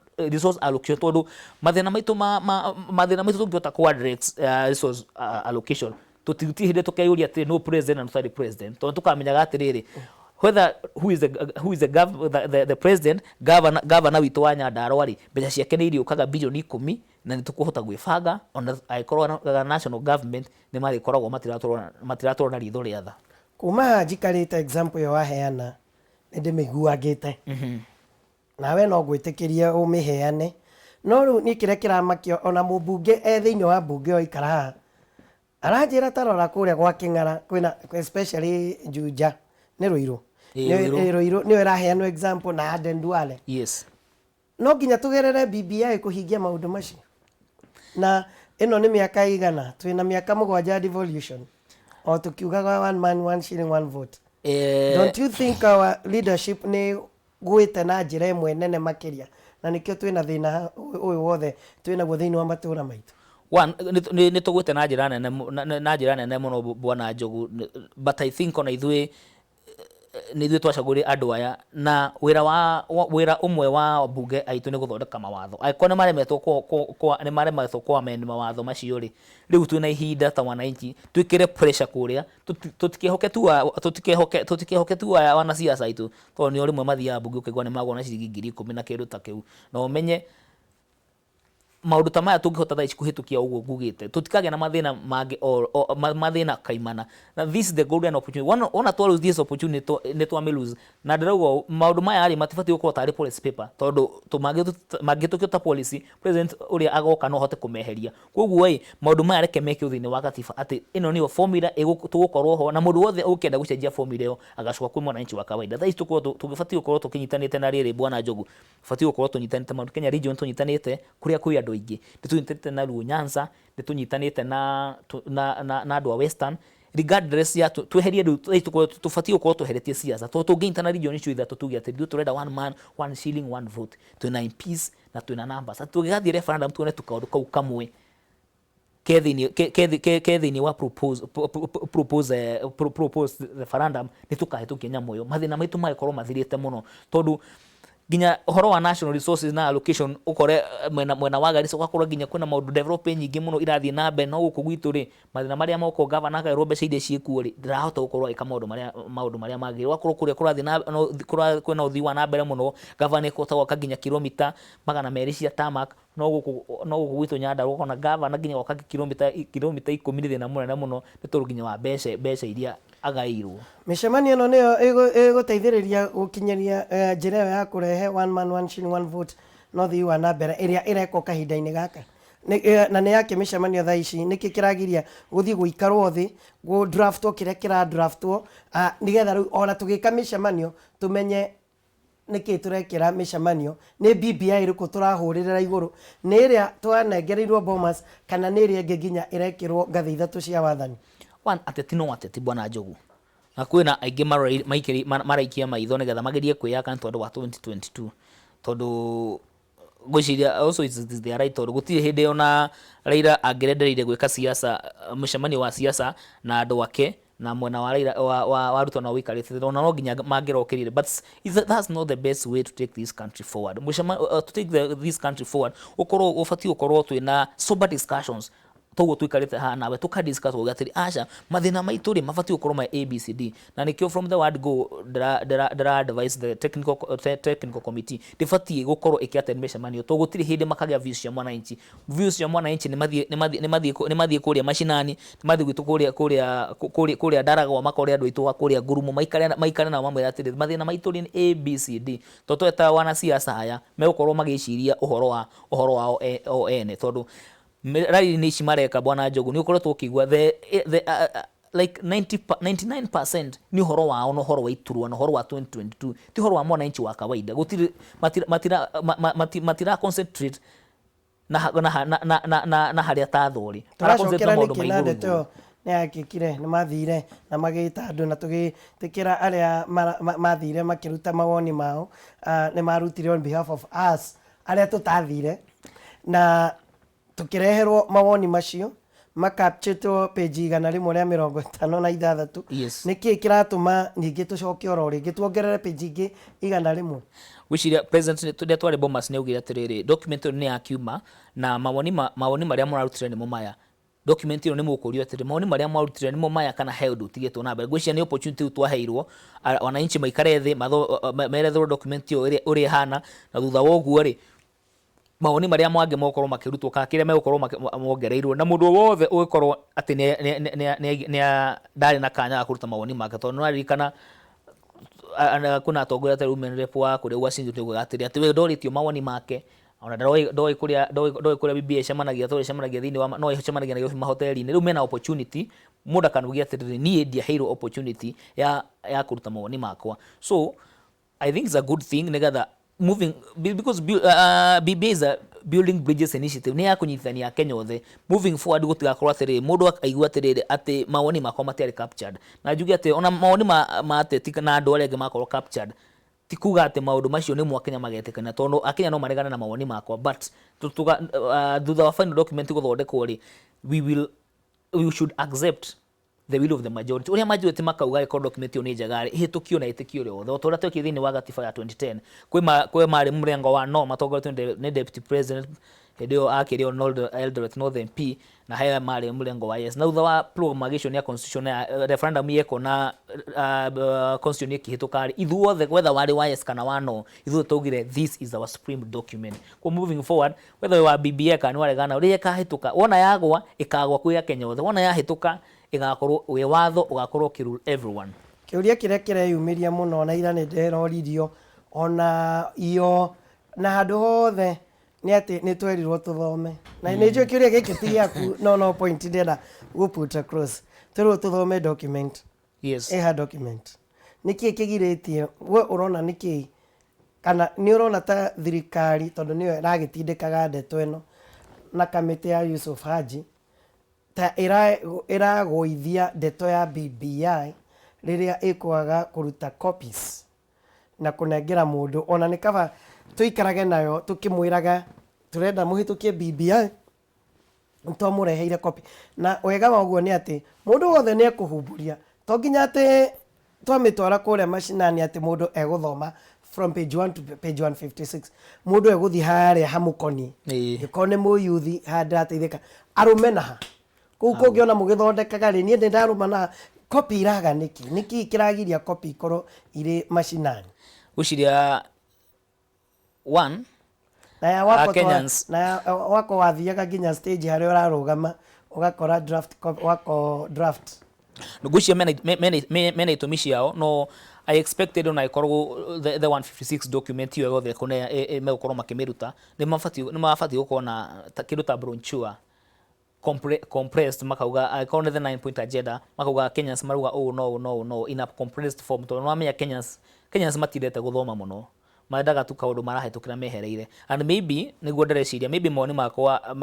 tondu mathina maitu tungihota ku address resource allocation tutihinde tukeyuria ati no president and third president tondu tukamenyaga atiriri whether who is the president governor witu wa Nyandarua ri mbeca ciake ni iriukaga bilioni 10 na nitukuhota gwibanga on aikorwo national government ni mari koragwo matiratorwo na ritho ria tha kuma njikarite example yo waheana ndi miguagite nawe no gwitikiria umiheane no ru ni kire kiramakio ona mubunge thiini wa bunge o ikara aranjira tarora kuria gwa King'ara kwina especially Juja ni Ruiru ni iraheanwo example na Aden Duale yes no nginya tugerere BBI kuhingia maundu macio na ino ni miaka igana twina miaka 7 devolution o tukiugaga one man one shilling one vote don't you think our leadership ni gwite na njira imwe nene makiria na nikio twina thina uyu wothe twina gwo thiini wa matura maitu one ni tugwite na njira nene muno bwana Njogu but I think ona ithui twacaguri andu aya na wira umwe wa bunge aitu ni guthondeka mawatho aikone maremetwo kwa amend mawatho macio ri riu twina ihinda ta wananchi twikire pressure kuria tutikehoke tu wana siasa aitu to ni rimwe mathia bunge ukigwa ni magona ciringi 10,000 na kindu ta kiu no menye maundu ta maya tungihota thaici kuhitukia uguo ngugite tutikage na mathina mangi mathina kaimana na this is the golden opportunity ona to lose this opportunity ne to lose na ndirauga maundu maya ari matifati gukorwo tari policy paper tondu mangitukiota policy president uria agoka no hote kumeheria koguo maundu maya reke meke uthini wa katiba ati ino niyo formula tugukorwo ho na mundu wothe ukenda gucenjia formula iyo agacoka kwi mwananchi wa kawaida thaici tukorwo tugifati gukorwo tukinyitanite na riri bwana Njogu fati gukorwo tunyitanite Mount Kenya region tunyitanite kuria kwi andu ingi nitunyitanite na Luo Nyanza nitunyitanite na andu a Western regardless ya tweherie tufatie uko tweheretie siasa tungiintana region icio ithatu tuge ati turenda one man one shilling one vote twina MPs na twina numbers tugigathie referendum tuone tukaundu kau kamwe kethini wa propose referendum nitukahetukia nyamo yo mathina maitu maikorwo mathirite muno tondu ginya horo wa national resources na allocation ukore mwena wa Garissa ugakorwo ginya kwina maundu development nyingi muno irathie na mbe no guku gwitu ri mathina maria moko governor ka robe ciide ciekuo ri ndirahota gukorwo ika maundu maria magi wakorwo kuria kurathie na kwina uthii wa na mbere muno governor ko tawa ginya kilomita 200 cia tarmac no guku gwitu Nyandarua kona governor ginya waka kilomita 10 thina munene muno nitoru ginya wa mbeca iria agairwo mishemanio no niyo iguteithiriria gukinyeria njira ya kurehe one man one shilling one vote no thii wa na mbere iria ireko kahinda-ini gaka na ni yake mishemanio thaa ici niki kiragiria guthii guikarwo thi gu draftwo kiria kira draftwo nigetha riu ona tugika mishemanio tumenye niki turekira mishemanio ni BBI riku turahuririra iguru ni iria twanengereirwo bomas kana ni iria nginya irekirwo ngathi ithatu cia wathani one ateti no ateti bwana Njogu na kwina aingi maraikia maitho nigetha magerie kwiyaka tondu wa 2022 tondu gwiciria also is the right tondu gutire hindi ona Raila angerendereire gwika siasa mshamanio wa siasa na andu ake na mwena wa Raila wa Ruto na wikarite ona no ginya mangerokirire but that's not the best way to take this country forward to take this country forward ukorwo ufati ukorwo twina sober discussions togo twikarite ha nawe tukadiscuss ugatiri acha mathina maitu ri mafati ukorwo ma ABCD na nikio from the word go dra advise the technical committee difati gukorwo ikiattend mishemanio togo tiri hindi makagia views ya mwananchi ni mathie kuria mashinani mathie gwitu kuria Daragwa makoria andu itu kuria Gurumo maikare na mamwe atiri mathina maitu ri ABCD toto eta wana siasa haya me gukorwo magiciria uhoro wao o ene tondu rally ni ici mareka bwana Njogu ni ukoretwo ukigwa the like 99% ni horo wao no horo wa iturwa no horo wa 2022 ti horo wa mwananchi wa kawaida gutiri matira concentrate na haria ta thori turacokera ni kinande to ni akikire ni mathire na magita andu na tugitikira aria mathire makiruta mawoni mao ni marutire on behalf of us aria tutathire na tukireherwo mawoni macio makapchitwo page igana rimwe ria 56 niki kiratuma ningi tucoke oro ringi tuongerere page ingi igana rimwe wiciria president tudia twari Bomas ni ugire atiriri document ni akiuma na mawoni maria murarutire ni mumaya document ni mukurio atiri mawoni maria murarutire ni mumaya kana held utigetwo na mbere gwiciria ni opportunity twaheirwo wananchi maikare thi merethwo document uri hana na thutha woguo ri mawoni maria mwange mokorwo makirutwo ka kiria megokorwo mongereirwo na mundu wothe ugikorwo ati ni ndari na kanya akuruta mawoni make tondu naririkana kuna atongoria ta women rep wa kuria Washington gugatiri ati we ndoritio mawoni make ona ndoi kuria BBA cemanagia thiini wa no cemanagia na mahoteli ni riu mena opportunity muda kanugia ati ni ndia hero opportunity ya kuruta mawoni makwa. So I think it's a good thing negatha moving because BBA is a building bridges initiative ni ya kunyithania Kenya othe moving forward gutigakorwo atiri mundu akaigua atiri ati mawoni makwa matiari captured na njugi ati ona mawoni ma ateti na andu arĩa makorwo captured ti kuga ati maundu macio ni mwakenya magetekana tondu akenya no maregana na mawoni makwa but thutha wa final document guthondekwo ri we should accept the will of the majority uria majority makauga iko document yo ni njagari hitukio na itikio rio tho tora tweki thini wa gatiba ya 2010 kwe mari mrengo wa no matongoretwo ni deputy president hedio akirio Eldoret Northern MP na haya mari mrengo wa yes na thutha wa promulgation ya constitution ya referendum yeko na constitution ikihitukari ithuothe whether wari wa yes kana wa no ithuothe tugire this is our supreme document ko moving forward whether wa BBA kana waregana uria kahituka wona yagwa ikagwa kwa Kenya othe wona yahituka igakorwo we watho ugakorwo kirule everyone kiuria kiria kireyumiria muno na ira ni nderoririo ona iyo na handu hothe ni ati ni twerirwo tuthome na ni njo kiuria giki ti yaku no point ndenda go put across twerirwo tuthome document document niki kigiritie we urona niki kana ni urona ta thirikari tondu niyo iragitindikaga ndeto eno na kamiti ya Yusuf Haji ta iragoithia ndeto ya BBI riria ikwaga kuruta copies na kunengera mundu ona ni kaba tuikarage nayo tukimwiraga turenda muhitukie BBI ntomureheire copy na wega waguo ni ati mundu wothe ni ekuhumburia to nginya ati twamitwara kuria mashinani ati mundu eguthoma from page 1 to page 156 mundu eguthi haria hamukoni ikone muyuthi handateithika arume naha kuko ngiona mugithondekaga ri ni ndaruma na copy iraga niki kiragiria copy ikoro iri mashinani uciria one na ya wako Kenyans na wako wathiaga nginya stage haria urarugama ugakora draft wako draft ngucia mena itumishi yao no I expected on ikorwo the 156 document yo yothe kone me ukorwo makimiruta ni mafati uko na kindu ta brochure compressed makauga according to the 9 point agenda makauga Kenyans maruga no in a compressed form to no amenya Kenyans matirete guthoma muno maendaga tu kaundu marahetukira mehereire and maybe niguo ndereciria maybe moni makwa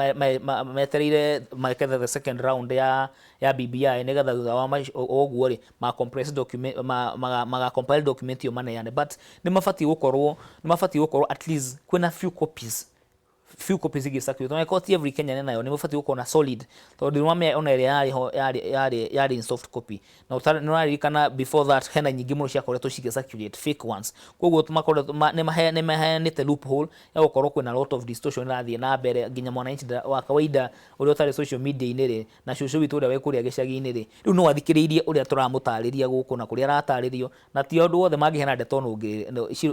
metereire maketha the second round ya BBI nigetha thutha wa oguo ri ma compressed document ma compile document yo maneane but ni mafati gukorwo at least kwena few copies igisakio tona ko every Kenyan nayo ni mafati gukorwo na solid tondu nwame ona ile yari in soft copy na utari kana before that hena nyingi muno cia koretwo cigisakio fake ones koguo tumakoretwo ne maheanite loophole ya gukorwo kwena lot of distortion rathie na mbere nginya mwananchi wa kawaida uri utari social media inire na social witu uri wekuria gicagi inire riu no athikiririe uri turamutariria guku na kuria arataririo na ti ondu wothe mangihena ndeto no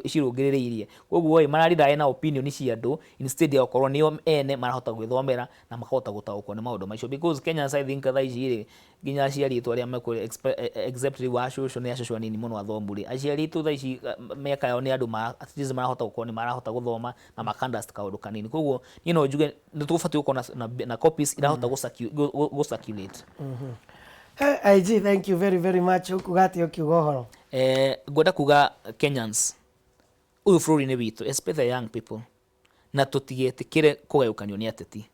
cirungiririe koguo marari ndae na opinion cia andu instead gukorwo nio ene marahota gwithomera na makahota gutaũkwo nĩ maũndũ macio, because Kenyans I think thaa ici rĩ nginya aciari aitũ arĩa mekũ except wa cũcũ nĩ acũcũ anini mũno athomu rĩ, aciari aitũ thaa ici mĩaka yao nĩ andũ at least marahota gũkorwo nĩ marahota gũthoma na makandast kaũndũ kanini, koguo niĩ no njuge nĩ tũbatiĩ gũkorwo na copies irahota gũcirculate. Hey, IG, thank you very much. Ukugati ukiuga ũhoro. Ngwenda kuga Kenyans uyu bũrũri-inĩ witũ, especially young people, na tũtigetĩkĩre kũgayũkanio nĩ ateti.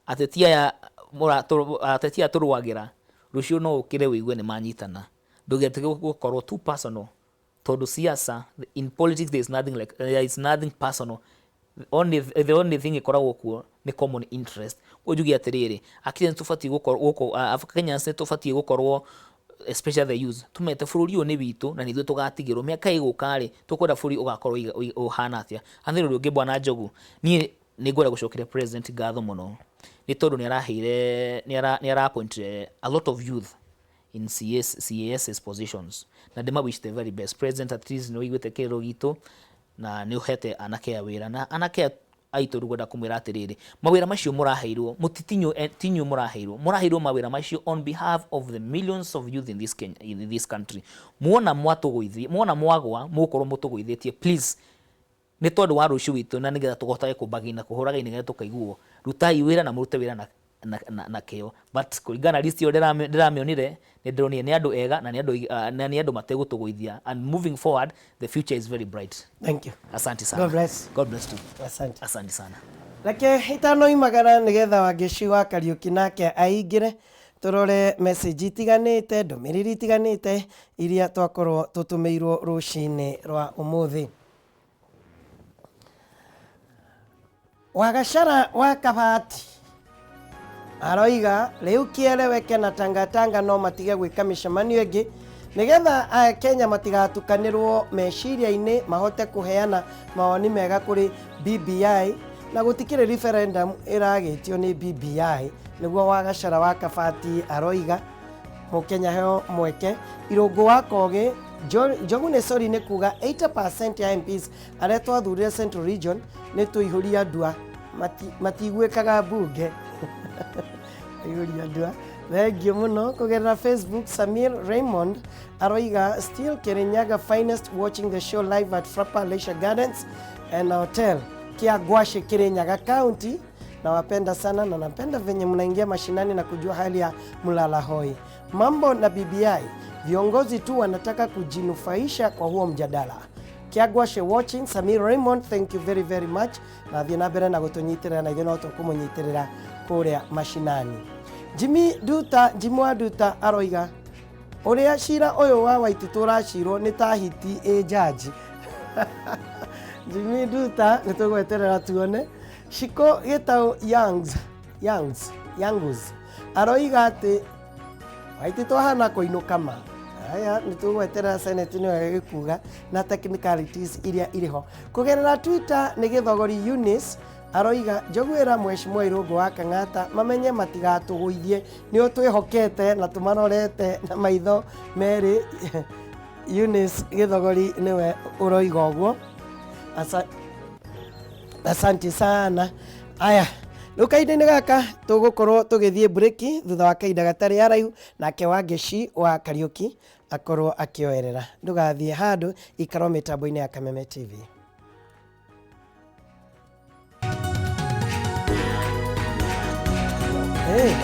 Ateti aya tũrũagĩra rũciũ no ũkĩre wĩigue nĩ manyitana. Ndũgetĩkĩre gũkorwo too personal, tondũ siasa, in politics there is nothing personal. The only thing ikoragwo kuo ni common interest. Ũjugi atĩrĩrĩ, akire tũbatiĩ gũkorwo Kenyans tũbatiĩ gũkorwo, especially the youth, tumete bũrũri ũyũ nĩ witũ na nithuĩ tũgatigĩrwo mĩaka ĩgũka rĩ tũkwenda bũrũri ũgakorwo ũhana atĩa. Anthĩ rũrĩ ũngĩ Bwana Njogu, niĩ nĩ ngwenda gũcokeria president ngatho mũno nĩ tondũ nĩ ara appoint a lot of youth in CAS's positions, na ndĩma wish the very best president. At least nĩ ũiguĩte kĩrĩro gitũ na nĩ ũhete anake a wĩra, na anake aitũ rũgwenda kũmwĩra atĩrĩrĩ, mawĩra macio mũraheirwo tinyu mũraheirwo mawĩra macio on behalf of the millions of youth in this country. Muona mwagwa mũkorwo mũtũgũithĩtie, please nĩ tondũ wa rũciũ witũ na nĩgetha tũgotage kũmbagina kũhũraga nĩgetha tũkaiguo, rutai wĩra na mũrute wĩra na kĩo. But kũringana list ĩyo ndĩramĩonire nĩ ndĩronire nĩ andũ ega na nĩ andũ mategũtũgũithia, and moving forward the future is very bright. Thank you. Asante sana. God bless you. Asante sana. Reke itanoimagara nĩgetha Wangeci wa Kariũki nake aingĩre tũrore message itiganĩte, ndũmĩrĩri itiganĩte iria twakorwo tũtũmĩirwo rũcinĩ rwa ũmũthĩ. Wagacara wa Kabati aroiga rĩu kĩereweke na Tangatanga no matige gwĩka mĩcemanio ĩngĩ nĩgetha Kenya matigatukanĩrwo meciria-inĩ, mahote kũheana mawoni mega kũrĩ BBI na gũtikĩrĩ referendum ĩragĩtio nĩ BBI. Nĩguo Wagacara wa Kabati aroiga Mũkenya heo mweke. Irũngũ wa Kogĩ Njogu nĩ sori nĩ kuga 80% ya MPs arĩa twathurire Central Region nĩ tũihũria ndua matiguĩkaga mbunge. Ihũria ndua. Thengiũ mũno kũgerera Facebook. Samir Raymond aroiga still Kirinyaga finest, watching the show live at Frappa Leisure Gardens and Hotel Kia Gwashe, Kirinyaga County. Nawapenda sana na napenda venye mnaingia mashinani na kujua hali ya mlala hoi. Mambo na BBI, viongozi tu wanataka kujinufaisha kwa huo mjadala. Kiagwashe watching. Samir Raymond, thank you very much. Na thiĩ na mbere na gũtũnyitĩrĩra na ithuĩ no tũkũmũnyitĩrĩra kũrĩa mashinani. Jimwa Duta aroiga ũrĩa cira ũyũ wa Waititũ ũracirwo nĩ ta hiti jaji. Jimmy Duta nĩ tũgweterera tuone. Shiko Gitau Youngs aroiga atĩ Waititũ hana kũinũka ma. Aya nĩ tũgweterera Senate nĩyo ĩkuga na technicalities iria iriho. Kũgerera Twitter nĩ Gĩthogori Eunice aroiga Njogwĩra Mheshimiwa Irũngũ wa Kang'ata mamenye matigatũgũithie, nĩo twĩhokete na tũmarorete na maitho merĩ. Eunice Gĩthogori nĩwe ũroiga ũguo. Asante sana. Aya, rĩu kahinda-inĩ gaka tũgũkorwo tũgĩthiĩ breaki thutha wa kahinda gatarĩ haraihu, nake Wangeci wa Kariũki akorwo akĩoerera. Ndũgathiĩ handũ, ikara mĩtambo-inĩ ya Kameme TV. Hey,